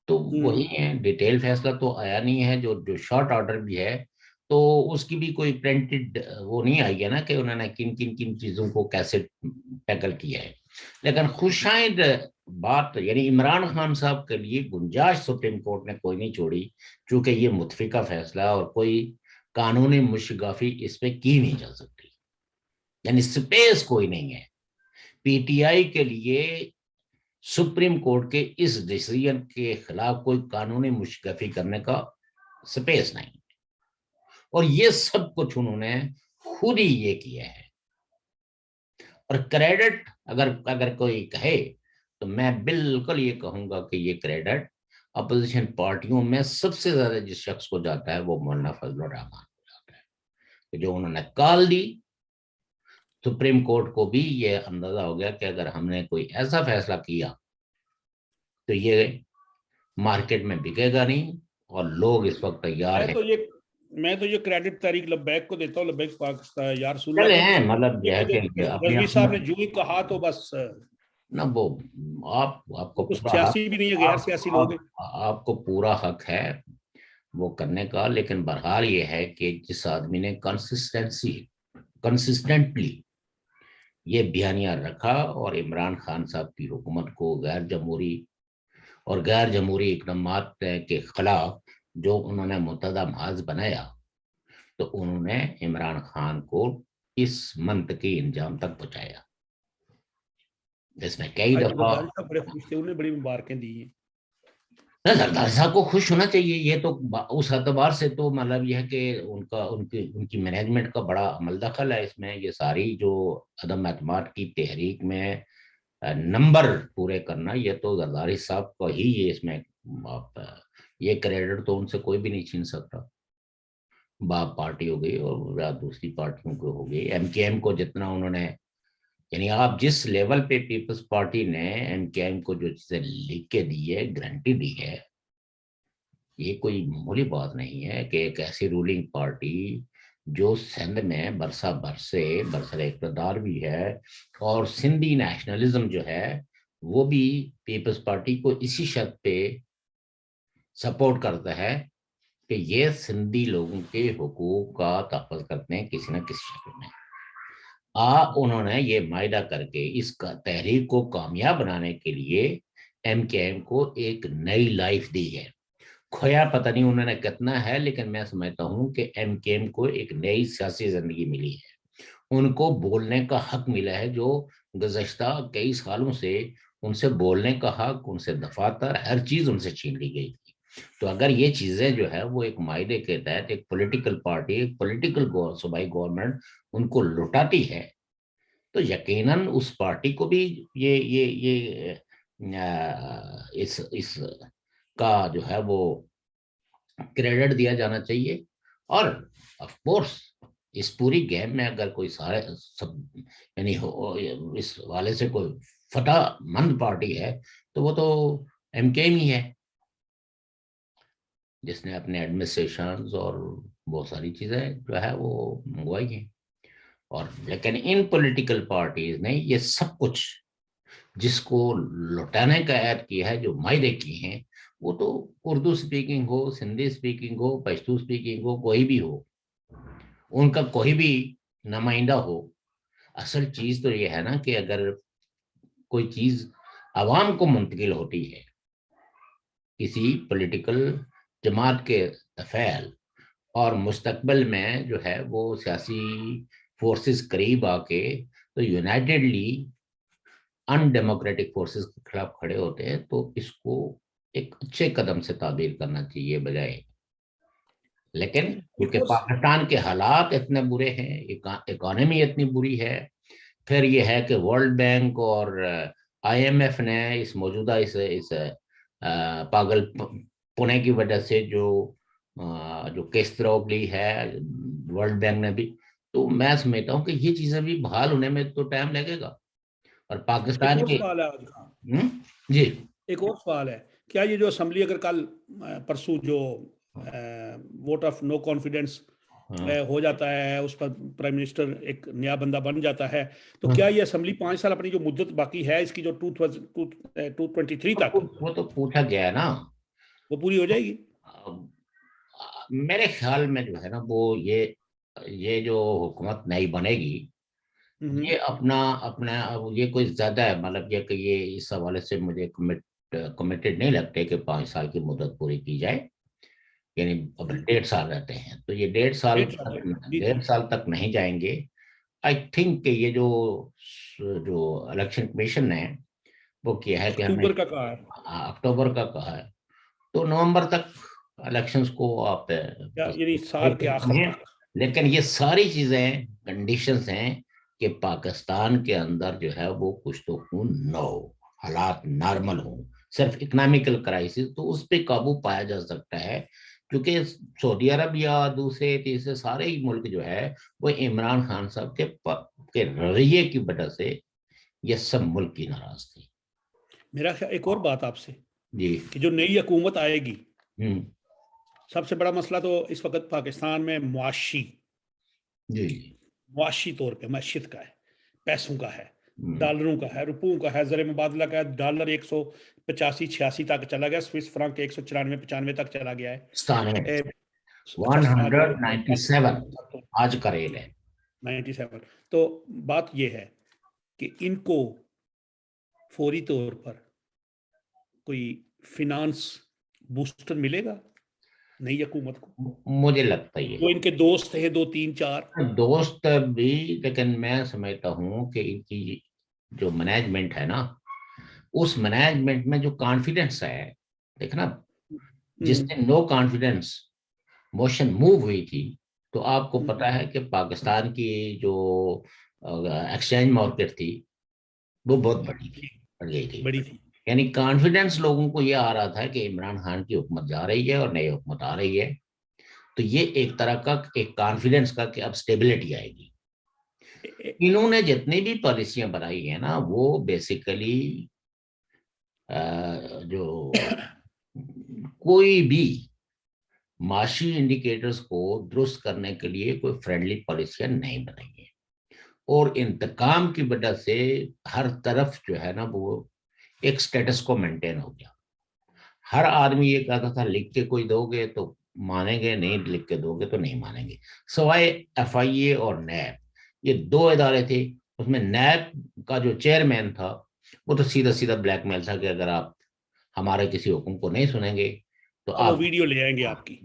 تو وہی ہیں، ڈیٹیل فیصلہ تو آیا نہیں ہے۔ جو شارٹ آرڈر بھی ہے تو اس کی بھی کوئی پرنٹڈ وہ نہیں آئی ہے نا کہ انہوں نے کن کن کن چیزوں کو کیسے ٹیکل کیا ہے۔ لیکن خوشائند بات یعنی عمران خان صاحب کے لیے گنجائش سپریم کورٹ نے کوئی نہیں چھوڑی، چونکہ یہ متفقہ فیصلہ اور کوئی قانونی مشگافی اس پہ کی نہیں جا سکتی، یعنی سپیس کوئی نہیں ہے پی ٹی آئی کے لیے سپریم کورٹ کے اس ڈیسیژن کے خلاف کوئی قانونی مشگافی کرنے کا سپیس نہیں، اور یہ سب کچھ انہوں نے خود ہی یہ کیا ہے۔ اور کریڈٹ اگر کوئی کہے تو میں بالکل یہ کہوں گا کہ یہ کریڈٹ اپوزیشن پارٹیوں میں سب سے زیادہ جس شخص کو جاتا ہے وہ مولانا فضل الرحمان کو جاتا ہے، کہ جو انہوں نے کال دی، سپریم کورٹ کو بھی یہ اندازہ ہو گیا کہ اگر ہم نے کوئی ایسا فیصلہ کیا تو یہ مارکیٹ میں بکے گا نہیں، اور لوگ اس وقت تیار ہیں۔ میں تو یہ کریڈٹ تحریک لبیک کو دیتا ہوں، لبیک پاکستان یا رسول چلے اللہ ہیں مطلب یہ ہے کہ رضوی صاحب نے جو ہی کہا تو بس نہ وہ آپ کو کچھ پورا حق، سیاسی بھی نہیں ہے، غیر سیاسی لوگ ہیں۔ آپ کو پورا حق ہے وہ کرنے کا، لیکن بہرحال یہ ہے کہ جس آدمی نے کنسسٹنٹلی یہ بیانیہ رکھا اور عمران خان صاحب کی حکومت کو غیر جمہوری اور غیر جمہوری اقدامات کے خلاف جو انہوں نے متحدہ محاذ بنایا، تو انہوں نے عمران خان کو اس منطقی انجام تک پہنچایا، جس میں کئی دفعہ بڑے خوش تھے، انہیں بڑی مبارکیں دی ہیں۔ زرداری صاحب کو خوش ہونا چاہیے، یہ تو اس اعتبار سے تو مطلب یہ ہے کہ ان کی مینجمنٹ کا بڑا عمل دخل ہے اس میں، یہ ساری جو عدم اعتماد کی تحریک میں نمبر پورے کرنا، یہ تو زرداری صاحب کا ہی یہ اس میں یہ کریڈٹ تو ان سے کوئی بھی نہیں چھین سکتا۔ باپ پارٹی ہو گئی اور دوسری پارٹیوں کو ہو گئی، ایم کے ایم کو جتنا انہوں نے، یعنی آپ جس لیول پہ پیپلز پارٹی نے ایم کے ایم کو جو چیزیں لکھ کے دی ہے، گارنٹی دی ہے، یہ کوئی معمولی بات نہیں ہے کہ ایک ایسی رولنگ پارٹی جو سندھ میں برسر اقتدار بھی ہے، اور سندھی نیشنلزم جو ہے وہ بھی پیپلز پارٹی کو اسی شرط پہ سپورٹ کرتا ہے کہ یہ سندھی لوگوں کے حقوق کا تحفظ کرتے ہیں کسی نہ کسی شکل میں. انہوں نے یہ معاہدہ کر کے اس کا تحریک کو کامیاب بنانے کے لیے ایم کے ایم کو ایک نئی لائف دی ہے. کھویا پتہ نہیں انہوں نے کتنا ہے، لیکن میں سمجھتا ہوں کہ ایم کے ایم کو ایک نئی سیاسی زندگی ملی ہے. ان کو بولنے کا حق ملا ہے جو گزشتہ کئی سالوں سے ان سے بولنے کا حق، ان سے دفاتر، ہر چیز ان سے چھین لی گئی تھی. تو اگر یہ چیزیں جو ہے وہ ایک معاہدے کے تحت ایک پولیٹیکل پارٹی، ایک پولیٹیکل صوبائی گورنمنٹ ان کو لٹاتی ہے، تو یقیناً اس پارٹی کو بھی یہ اس کا جو ہے وہ کریڈٹ دیا جانا چاہیے. اور آف کورس اس پوری گیم میں اگر کوئی یعنی اس والے سے کوئی فتح مند پارٹی ہے تو وہ تو ایم کے ایم ہی ہے، جس نے اپنے ایڈمنسٹریشن اور بہت ساری چیزیں جو ہے وہ منگوائی ہیں. اور لیکن ان پولیٹیکل پارٹیز نے یہ سب کچھ جس کو لٹانے کا عہد کیا ہے، جو معاہدے کیے ہیں، وہ تو اردو سپیکنگ ہو، سندھی سپیکنگ ہو، پشتو سپیکنگ ہو، کوئی بھی ہو، ان کا کوئی بھی نمائندہ ہو. اصل چیز تو یہ ہے نا کہ اگر کوئی چیز عوام کو منتقل ہوتی ہے کسی پولیٹیکل جماعت کے دفعل، اور مستقبل میں جو ہے وہ سیاسی فورسز قریب آ کے تو یونائٹڈلی ان ڈیموکریٹک فورسز کے خلاف کھڑے ہوتے ہیں، تو اس کو ایک اچھے قدم سے تعبیر کرنا چاہیے بجائے. لیکن کیونکہ پاکستان کے حالات اتنے برے ہیں، اکانومی اتنی بری ہے، پھر یہ ہے کہ ورلڈ بینک اور آئی ایم ایف نے اس موجودہ اس پاگل پونے کی وجہ سے جو کیس روک لی ہے ورلڈ بینک نے بھی، تو میں سمجھتا ہوں کہ یہ چیزیں بھی بحال ہونے میں تو ٹائم لگے گا. اور پاکستان کے جی ایک اور سوال ہے، کیا یہ جو اسمبلی اگر کل پرسوں جو ووٹ آف نو کانفیڈنس ہو جاتا ہے، اس پر پرائم منسٹر ایک نیا بندہ بن جاتا ہے، تو کیا یہ اسمبلی 5 سال اپنی جو مدت باقی ہے اس کی جو 2023 تک، وہ تو پوچھا گیا ہے نا، وہ پوری ہو جائے گی؟ میرے خیال میں جو ہے نا وہ یہ جو حکومت نئی بنے گی یہ اپنا یہ کوئی زیادہ ہے، مطلب یہ کہ یہ اس حوالے سے مجھے کمیٹڈ نہیں لگتے کہ 5 سال کی مدت پوری کی جائے. یعنی اب 1.5 سال رہتے ہیں تو یہ 1.5 سال تک نہیں جائیں گے. آئی تھنک کہ یہ جو الیکشن کمیشن نے وہ کیا ہے کہ ہمیں اکتوبر کا کہا ہے، تو نومبر تک الیکشنز کو آپ یعنی سال کے آخر تک. لیکن یہ ساری چیزیں کنڈیشنز ہیں کہ پاکستان کے اندر جو ہے وہ کچھ تو نہ ہو، حالات نارمل ہوں، صرف اکنامیکل کرائسس، تو اس پہ قابو پایا جا سکتا ہے. کیونکہ سعودی عرب یا دوسرے تیسرے سارے ہی ملک جو ہے وہ عمران خان صاحب کے رویے کی وجہ سے یہ سب ملک کی ناراض تھی. میرا خیال ایک اور بات آپ سے جی کہ جو نئی حکومت آئے گی، سب سے بڑا مسئلہ تو اس وقت پاکستان میں معاشی طور پہ معیشت کا ہے، پیسوں کا ہے، ڈالروں کا ہے، روپوں کا ہے، زر مبادلہ کا ہے. ڈالر 185-86 تک چلا گیا، سوئس فرانک 194-95 تک چلا گیا ہے. 197 آج کا ریل ہے 97. تو بات یہ ہے کہ ان کو فوری طور پر کوئی فینانس بوسٹر ملے گا نئی حکومت کو؟ مجھے لگتا ہے وہ ان کے دوست ہیں 2-3-4 دوست بھی، لیکن میں سمجھتا ہوں کہ ان کی جو مینجمنٹ ہے نا، اس مینجمنٹ میں جو کانفیڈنس ہے، دیکھنا جس دن نو کانفیڈنس موشن موو ہوئی تھی تو آپ کو پتا ہے کہ پاکستان کی جو ایکسچینج مارکیٹ تھی وہ بہت بڑھ گئی تھی. یعنی کانفیڈنس لوگوں کو یہ آ رہا تھا کہ عمران خان کی حکومت جا رہی ہے اور نئی حکومت آ رہی ہے، تو یہ ایک طرح کا ایک کانفیڈنس کا کہ اب سٹیبلٹی آئے گی. انہوں نے جتنی بھی پالیسیاں بنائی ہیں نا وہ بیسیکلی جو کوئی بھی معاشی انڈیکیٹرز کو درست کرنے کے لیے کوئی فرینڈلی پالیسیاں نہیں بنائی ہیں، اور انتقام کی وجہ سے ہر طرف جو ہے نا وہ ایک سٹیٹس کو مینٹین ہو گیا. ہر آدمی یہ کہتا تھا لکھ کے کوئی دو گے تو مانیں گے, نہیں لکھ کے دو گے تو نہیں مانیں گے, سوائے ایف آئی اے اور نیب, یہ دو ادارے تھے. اس میں نیب کا جو چیئرمین تھا وہ تو سیدھا سیدھا بلیک میل تھا کہ اگر آپ ہمارے کسی حکم کو نہیں سنیں گے تو وہ آپ, ویڈیو لے آئیں گے آپ کی.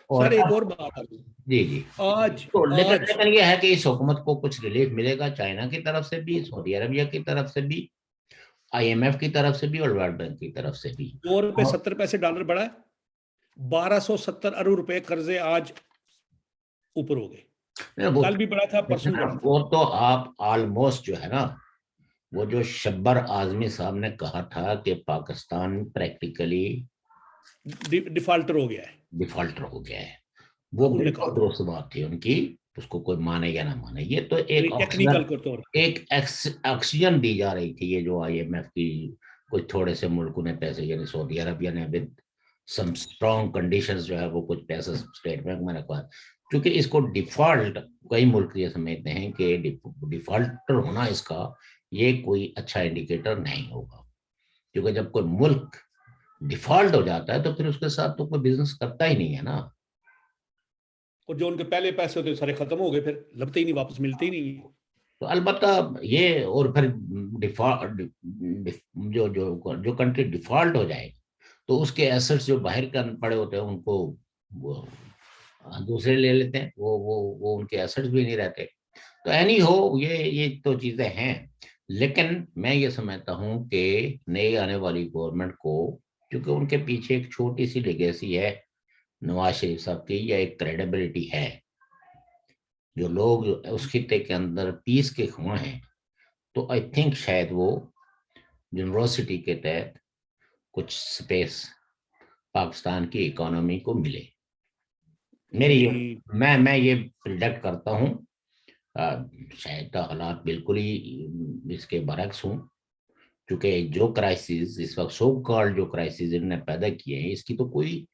اور سر ایک اور بات ہے, جی جی. آج تو آج لیکن یہ ہے کہ اس حکومت کو کچھ ریلیف ملے گا چائنا کی طرف سے بھی, سعودی عربیہ کی طرف سے بھی, آئی ایم ایف کی طرف سے بھی, اور ورلڈ بینک کی طرف سے بھی. $2.70 بڑھا ہے, 1270 ارب روپے قرضے آج اوپر ہو گئے. کل بھی بڑھا تھا, پرسوں بڑھا تھا. وہ تو آپ آلموسٹ جو ہے نا, وہ جو شبر اعظمی صاحب نے کہا تھا کہ پاکستان پریکٹیکلی ڈیفالٹر ہو گیا ہے, ڈیفالٹر ہو گیا ہے, وہ انہوں نے کہا بالکل تھا درست بات تھی ان کی. اس کو کوئی مانے یا نہ مانے, یہ تو ایک ٹیکنیکل کے طور ایک آکسیجن دی جا رہی تھی. یہ جو آئی ایم ایف کی کچھ تھوڑے سے ملکوں نے پیسے, یعنی سعودی عربیہ نے بھی سم اسٹرانگ کنڈیشنز جو ہے وہ کچھ پیسے اسٹیٹ بینک میں رکھوا, کیونکہ اس کو ڈیفالٹ کئی ملک یہ سمجھتے ہیں کہ ڈیفالٹر ہونا اس کا یہ کوئی اچھا انڈیکیٹر نہیں ہوگا, کیونکہ جب کوئی ملک ڈیفالٹ ہو جاتا ہے تو پھر اس کے ساتھ تو کوئی بزنس کرتا ہی نہیں ہے نا. اور جو ان کے پہلے پیسے ہوتے سارے ختم ہو گئے, پھر لبتے ہی نہیں, واپس ملتے ہی نہیں. تو البتہ یہ, اور پھر جو کنٹری ڈیفالٹ ہو جائے تو اس کے ایسٹس جو باہر کا پڑے ہوتے ہیں ان کو دوسرے لے لیتے ہیں, وہ ان کے ایسٹس بھی نہیں رہتے. تو اینی ہو, یہ تو چیزیں ہیں. لیکن میں یہ سمجھتا ہوں کہ نئی آنے والی گورنمنٹ کو, کیونکہ ان کے پیچھے ایک چھوٹی سی لیگیسی ہے نواز شریف صاحب کی, یا ایک کریڈیبلٹی ہے, جو لوگ اس خطے کے اندر پیس کے خواہاں ہیں, تو آئی تھنک شاید وہ یونیورسٹی کے تحت کچھ سپیس پاکستان کی اکانومی کو ملے. میں یہ پریڈکٹ کرتا ہوں. شاید حالات بالکل ہی اس کے برعکس ہوں, کیونکہ جو کرائسس اس وقت سو کالڈ جو کرائسس انہوں نے پیدا کیے ہیں, اس کی تو کوئی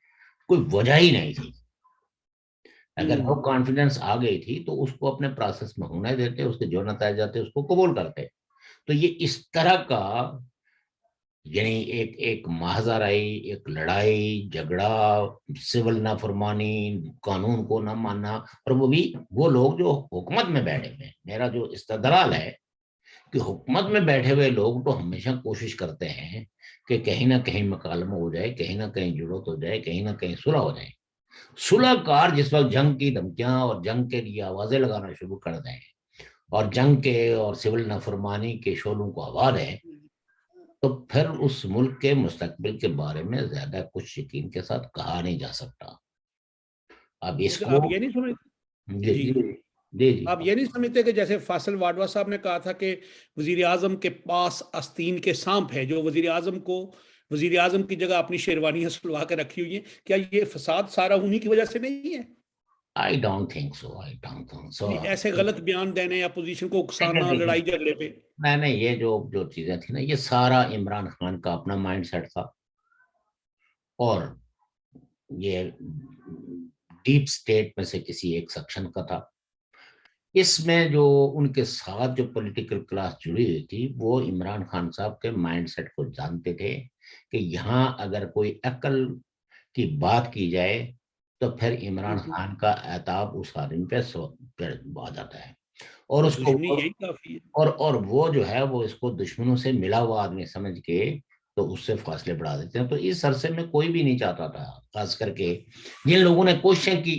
وجہ ہی نہیں تھی. اگر وہ کانفیڈنس آ گئی تھی تو اس کو اپنے پروسیس میں ہونے دیتے, اس کے جو نتائج آتے اس کو قبول کرتے. تو یہ اس طرح کا یعنی ایک ماہزارائی, ایک لڑائی جھگڑا, سول نافرمانی, قانون کو نہ ماننا, اور وہ بھی وہ لوگ جو حکومت میں بیٹھے ہوئے. میرا جو استدلال ہے کہ حکومت میں بیٹھے ہوئے لوگ تو ہمیشہ کوشش کرتے ہیں کہ کہیں نہ کہیں مکالمہ ہو جائے, کہیں نہ کہیں جڑوت ہو جائے, کہیں نہ کہیں صلح ہو جائے. صلح کار جس وقت جنگ کی دھمکیاں اور جنگ کے لیے آوازیں لگانا شروع کر دیں, اور جنگ کے اور سول نافرمانی کے شعلوں کو ہوا دیں, تو پھر اس ملک کے مستقبل کے بارے میں زیادہ کچھ یقین کے ساتھ کہا نہیں جا سکتا. اب اس لیکن کو آپ یہ نہیں سمجھتے, جی جی جی جی آپ یہ نہیں سمجھتے کہ جیسے فیصل واڈوا صاحب نے کہا تھا کہ وزیر اعظم کے پاس آستین کے سانپ ہے, جو وزیر اعظم کو وزیر اعظم کی جگہ اپنی شیروانیاں سلوا کے رکھی ہوئی ہیں, کیا یہ فساد سارا انہی کی وجہ سے نہیں ہے؟ I don't think so. I don't think so. ایسے غلط بیان دینے یا پوزیشن کو اکسانا لڑائی جھگڑے پہ. نہیں, یہ جو چیزیں تھیں نا, یہ سارا عمران خان کا اپنا مائنڈ سیٹ تھا, اور یہ ڈیپ سٹیٹ میں سے کسی ایک سیکشن کا تھا. اس میں جو ان کے ساتھ جو پولیٹیکل کلاس جڑی ہوئی تھی, وہ عمران خان صاحب کے مائنڈ سیٹ کو جانتے تھے کہ یہاں اگر کوئی عقل کی بات کی جائے تو پھر عمران خان کا عتاب اس آدمی پہ آ جاتا ہے, اور اس کو دشمنی یہی کافی ہے. اور وہ جو ہے وہ اس کو دشمنوں سے ملا ہوا آدمی سمجھ کے تو اس سے فاصلے بڑھا دیتے ہیں. تو اس عرصے میں کوئی بھی نہیں چاہتا تھا, خاص کر کے جن لوگوں نے کوششیں کی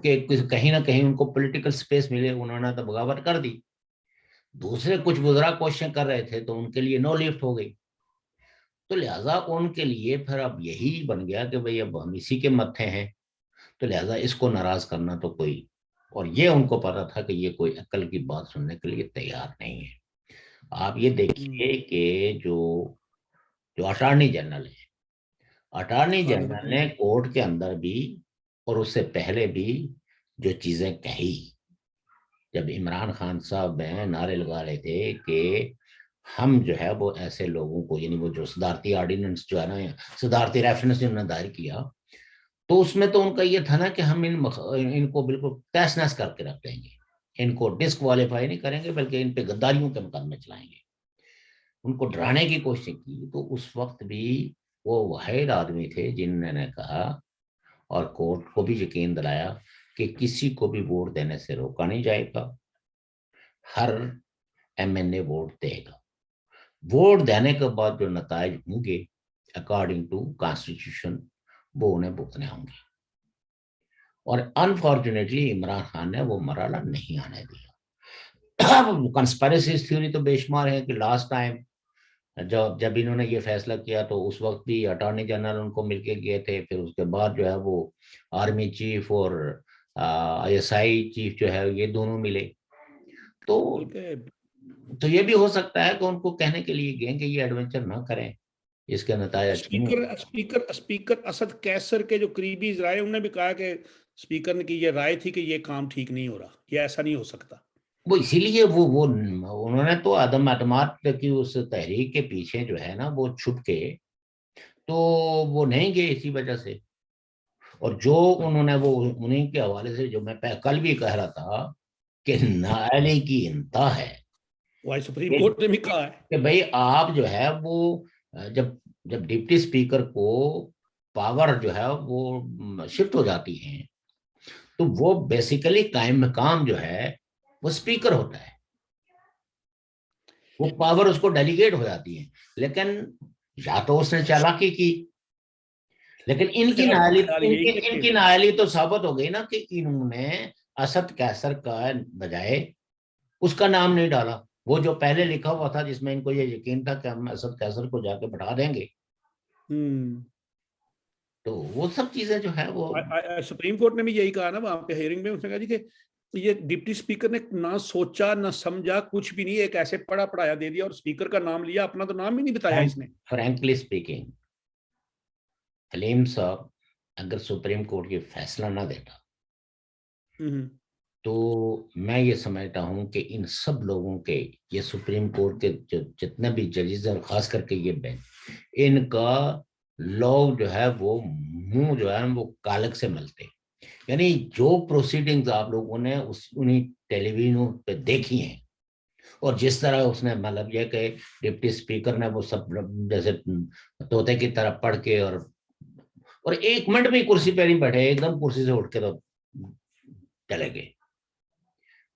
کہ کہیں نہ کہیں ان کو پولیٹیکل سپیس ملے, انہوں نے تو بغاوت کر دی. دوسرے کچھ وزراء کوششیں کر رہے تھے تو ان کے لیے نو لفٹ ہو گئی. تو لہٰذا ان کے لیے پھر اب یہی بن گیا کہ بھئی اب ہم اسی کے متھے ہیں, تو لہٰذا اس کو ناراض کرنا تو کوئی, اور یہ ان کو پتا تھا کہ یہ کوئی عقل کی بات سننے کے لیے تیار نہیں ہے. آپ یہ دیکھیے کہ جو اٹارنی جنرل ہے, اٹارنی جنرل نے کورٹ کے اندر بھی اور اس سے پہلے بھی جو چیزیں کہی, جب عمران خان صاحب نعرے لگا رہے تھے کہ ہم جو ہے وہ ایسے لوگوں کو, یعنی وہ جو صدارتی آرڈیننس جو ہے نا, صدارتی ریفرنس انہوں نے دائر کیا, تو اس میں تو ان کا یہ تھا نا کہ ہم ان کو بالکل تیس نیس کر کے رکھ دیں گے, ان کو ڈسکوالیفائی نہیں کریں گے بلکہ ان پہ غداریوں کے مقدمے چلائیں گے. ان کو ڈرانے کی کوشش کی، تو اس وقت بھی وہ واحد آدمی تھے جنہوں نے کہا اور کورٹ کو بھی یقین دلایا کہ کسی کو بھی ووٹ دینے سے روکا نہیں جائے گا، ہر ایم این اے ووٹ دے گا، ووٹ دینے کے بعد جو نتائج ہوں گے اکارڈنگ ٹو کانسٹیٹیوشن وہ انہیں بھگتنے ہوں گے۔ اور انفارچونیٹلی عمران خان نے وہ مرحلہ نہیں آنے دیا۔ کنسپیریسی تھیوری تو بے شمار ہے کہ لاسٹ ٹائم جب انہوں نے یہ فیصلہ کیا تو اس وقت بھی اٹارنی جنرل ان کو مل کے گئے تھے، پھر اس کے بعد جو ہے وہ آرمی چیف اور آئی ایس آئی چیف جو ہے یہ دونوں ملے، تو یہ بھی ہو سکتا ہے کہ ان کو کہنے کے لیے گئے کہ یہ ایڈونچر نہ کریں، اس کے نتائج اچھے نہیں ہیں۔ اسپیکر اسد کیسر کے جو قریبی رائے انہوں نے بھی کہا کہ اسپیکر نے کی یہ رائے تھی کہ یہ کام ٹھیک نہیں ہو رہا، یہ ایسا نہیں ہو سکتا۔ وہ اسی لیے وہ انہوں نے تو عدم اعتماد کی اس تحریک کے پیچھے جو ہے نا وہ چھپ کے تو وہ نہیں گئے اسی وجہ سے۔ اور جو انہوں نے وہ انہیں کے حوالے سے جو میں کل بھی کہہ رہا تھا کہ نااہلی کی انتہا ہے، وہی سپریم کورٹ نے بھی کہا ہے کہ بھئی آپ جو ہے وہ جب ڈپٹی اسپیکر کو پاور جو ہے وہ شفٹ ہو جاتی ہیں تو وہ بیسیکلی قائم مقام جو ہے وہ اسپیکر ہوتا ہے، وہ پاور اس کو ڈیلیگیٹ ہو جاتی ہے، لیکن یا تو اس نے چالاکی کی، لیکن ان کی نااہلی تو ثابت ہو گئی نا کہ انہوں نے اسد کیسر کا بجائے اس کا نام نہیں ڈالا، وہ جو پہلے لکھا ہوا تھا جس میں ان کو یہ یقین تھا کہ ہم اسد کیسر کو جا کے بٹھا دیں گے، تو وہ سب چیزیں جو ہے وہ سپریم کورٹ نے بھی یہی کہا نا وہاں پہ ہیئرنگ میں، اس نے کہا جی کہ یہ ڈپٹی اسپیکر نے نہ سوچا نہ سمجھا کچھ بھی نہیں، ایک ایسے پڑھا پڑھایا دے دیا اور اسپیکر کا نام لیا، اپنا تو نام ہی نہیں بتایا اس نے۔ فرینکلی اسپیکنگ حلیم صاحب اگر سپریم کورٹ یہ فیصلہ نہ دیتا تو میں یہ سمجھتا ہوں کہ ان سب لوگوں کے، یہ سپریم کورٹ کے جتنے بھی ججز اور خاص کر کے یہ بینچ، ان کا لوگ جو ہے وہ منہ جو ہے وہ کالک سے ملتے، یعنی جو پروسیڈنگز آپ لوگوں نے انہیں ٹیلی ویژنوں پہ دیکھی ہیں، اور جس طرح اس نے مطلب یہ کہ ڈپٹی اسپیکر نے وہ سب جیسے طوطے کی طرح پڑھ کے اور ایک منٹ میں کرسی پہ نہیں بیٹھے، ایک دم کرسی سے اٹھ کے تو چلے گئے،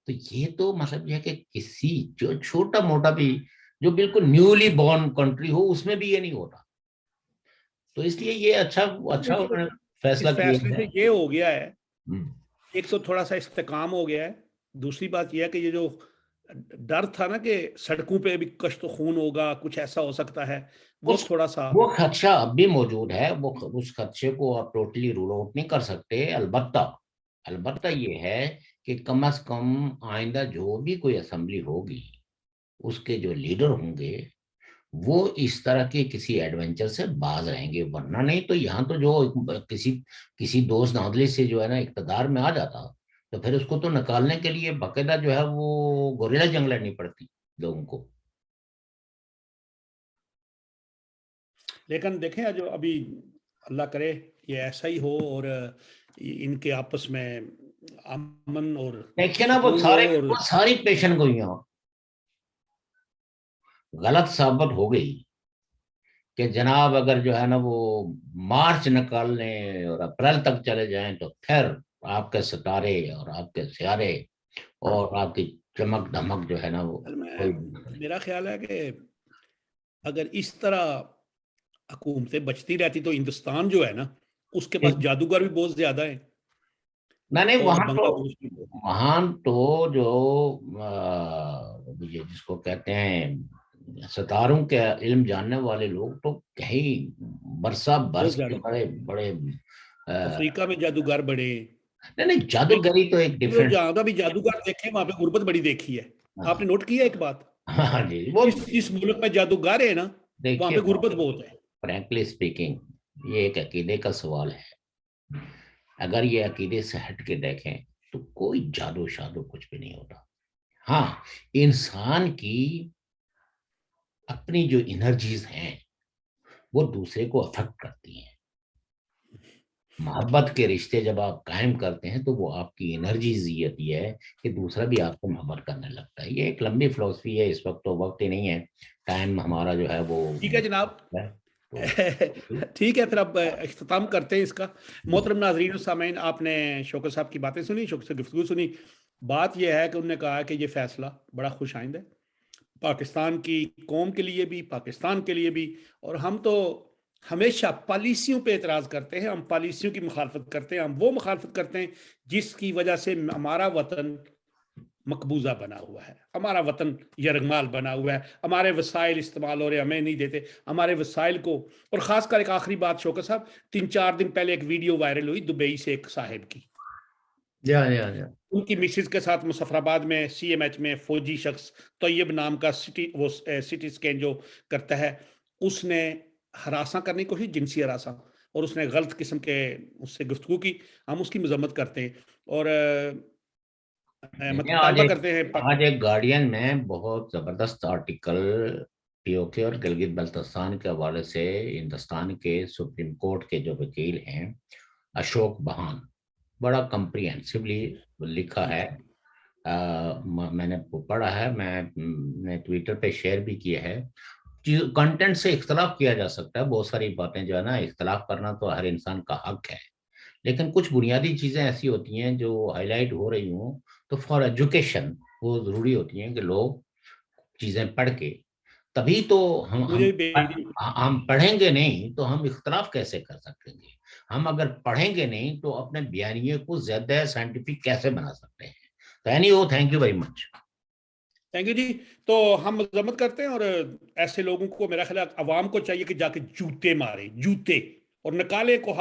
تو یہ تو مطلب یہ کہ کسی جو چھوٹا موٹا بھی جو بالکل نیولی بورن کنٹری ہو اس میں بھی یہ نہیں ہوتا، تو اس لیے یہ اچھا فیصلہ اس فیصلے سے یہ ہو گیا ہے، ایک تو تھوڑا سا استحکام ہو گیا ہے، دوسری بات یہ ہے کہ یہ جو ڈر تھا نا کہ سڑکوں پہ بھی کشت و خون ہوگا، کچھ ایسا ہو سکتا ہے، وہ تھوڑا سا وہ خدشہ اب بھی موجود ہے، وہ اس خدشے کو آپ ٹوٹلی رول آؤٹ نہیں کر سکتے، البتہ یہ ہے کہ کم از کم آئندہ جو بھی کوئی اسمبلی ہوگی اس کے جو لیڈر ہوں گے وہ اس طرح کے کسی ایڈونچر سے باز رہیں گے، ورنہ نہیں تو یہاں تو جو کسی دوست نادلی سے جو ہے نا اقتدار میں آ جاتا تو پھر اس کو تو نکالنے کے لیے باقاعدہ جو ہے وہ گوریلا جنگ لڑنی پڑتی لوگوں کو۔ لیکن دیکھیں جو ابھی اللہ کرے یہ ایسا ہی ہو اور ان کے آپس میں امن اور دیکھیں نا وہ ساری پیشن گوئیاں غلط ثابت ہو گئی کہ جناب اگر جو ہے نا وہ مارچ نکال لیں اور اپریل تک چلے جائیں تو پھر آپ کے ستارے اور آپ کے سیارے اور آپ کی چمک دھمک جو ہے نا وہ میرا خیال ہے کہ اگر اس طرح حکومتیں بچتی رہتی تو ہندوستان جو ہے نا اس کے پاس جادوگر بھی بہت زیادہ ہے، نہیں وہاں تو جو جس کو کہتے ہیں ستاروں کے علم جاننے والے لوگ تو کہیں برسا برس کے بڑے بڑے افریقہ میں جادوگر بڑے، نہیں جادوگری تو ایک ڈیفرنٹ، جہاں کا بھی جادوگر دیکھیں وہاں پہ غربت بڑی دیکھی ہے، آپ نے نوٹ کیا ایک بات؟ ہاں جی، وہ جس ملک میں جادوگر ہے نا وہاں پہ غربت بہت ہے۔ فرینکلی اسپیکنگ یہ ایک عقیدے کا سوال ہے، اگر یہ عقیدے سے ہٹ کے دیکھیں تو کوئی جادو شادو کچھ بھی نہیں ہوتا، ہاں انسان کی اپنی جو انرجیز ہیں وہ دوسرے کو افیکٹ کرتی ہیں، محبت کے رشتے جب آپ قائم کرتے ہیں تو وہ آپ کی انرجیز یہ ہے کہ دوسرا بھی آپ کو محبت کرنے لگتا ہے. یہ ایک لمبی فلسفی ہے. اس وقت تو وقت ہی نہیں ہے, ٹائم ہمارا جو ہے وہ ٹھیک ہے جناب. ہے. تو ٹھیک ہے پھر اب اختتام کرتے ہیں اس کا. محترم ناظرین و سامعین, آپ نے شوکت صاحب کی باتیں سنی, شوکت سے گفتگو سنی. بات یہ ہے کہ انہوں نے کہا کہ یہ فیصلہ بڑا خوش آئند ہے پاکستان کی قوم کے لیے بھی, پاکستان کے لیے بھی. اور ہم تو ہمیشہ پالیسیوں پہ اعتراض کرتے ہیں, ہم پالیسیوں کی مخالفت کرتے ہیں, ہم وہ مخالفت کرتے ہیں جس کی وجہ سے ہمارا وطن مقبوضہ بنا ہوا ہے, ہمارا وطن یرغمال بنا ہوا ہے, ہمارے وسائل استعمال ہو رہے, ہمیں نہیں دیتے ہمارے وسائل کو. اور خاص کر ایک آخری بات شوکت صاحب, 3-4 دن پہلے ایک ویڈیو وائرل ہوئی دبئی سے ایک صاحب کی, یا ان کی مسز کے ساتھ مظفر آباد میں سی ایم ایچ میں فوجی شخص طیب نام کا سٹی اسکین جو کرتا ہے, اس نے ہراساں کرنے کی کوشش, جنسی ہراساں, اور اس نے غلط قسم کے اس سے گفتگو کی. ہم اس کی مذمت کرتے ہیں اور آج مطالبہ ایک کرتے ہیں. آج ایک گارڈین میں بہت زبردست آرٹیکل پی او کے اور گلگت بلتستان کے حوالے سے ہندوستان کے سپریم کورٹ کے جو وکیل ہیں اشوک بہان, بڑا کمپریہنسولی لکھا ہے. میں نے پڑھا ہے, میں نے ٹویٹر پہ شیئر بھی کیا ہے. کنٹینٹ سے اختلاف کیا جا سکتا ہے, بہت ساری باتیں جو ہے نا, اختلاف کرنا تو ہر انسان کا حق ہے, لیکن کچھ بنیادی چیزیں ایسی ہوتی ہیں جو ہائی لائٹ ہو رہی ہوں تو فار ایجوکیشن وہ ضروری ہوتی ہیں کہ لوگ چیزیں پڑھ کے, تبھی تو مجھے بھی بھیج دی. ہم پڑھیں گے نہیں تو ہم اختلاف کیسے کر سکیں گے. ہم اگر پڑھیں گے نہیں تو اپنے بیانیے کو زیادہ سائنٹیفک کیسے بنا سکتے ہیں. Thank you very much. Thank you جی. تو ہم مذمت کرتے ہیں, اور ایسے لوگوں کو میرا خیال ہے عوام کو چاہیے کہ جا کے جوتے مارے, جوتے, اور نکالے کو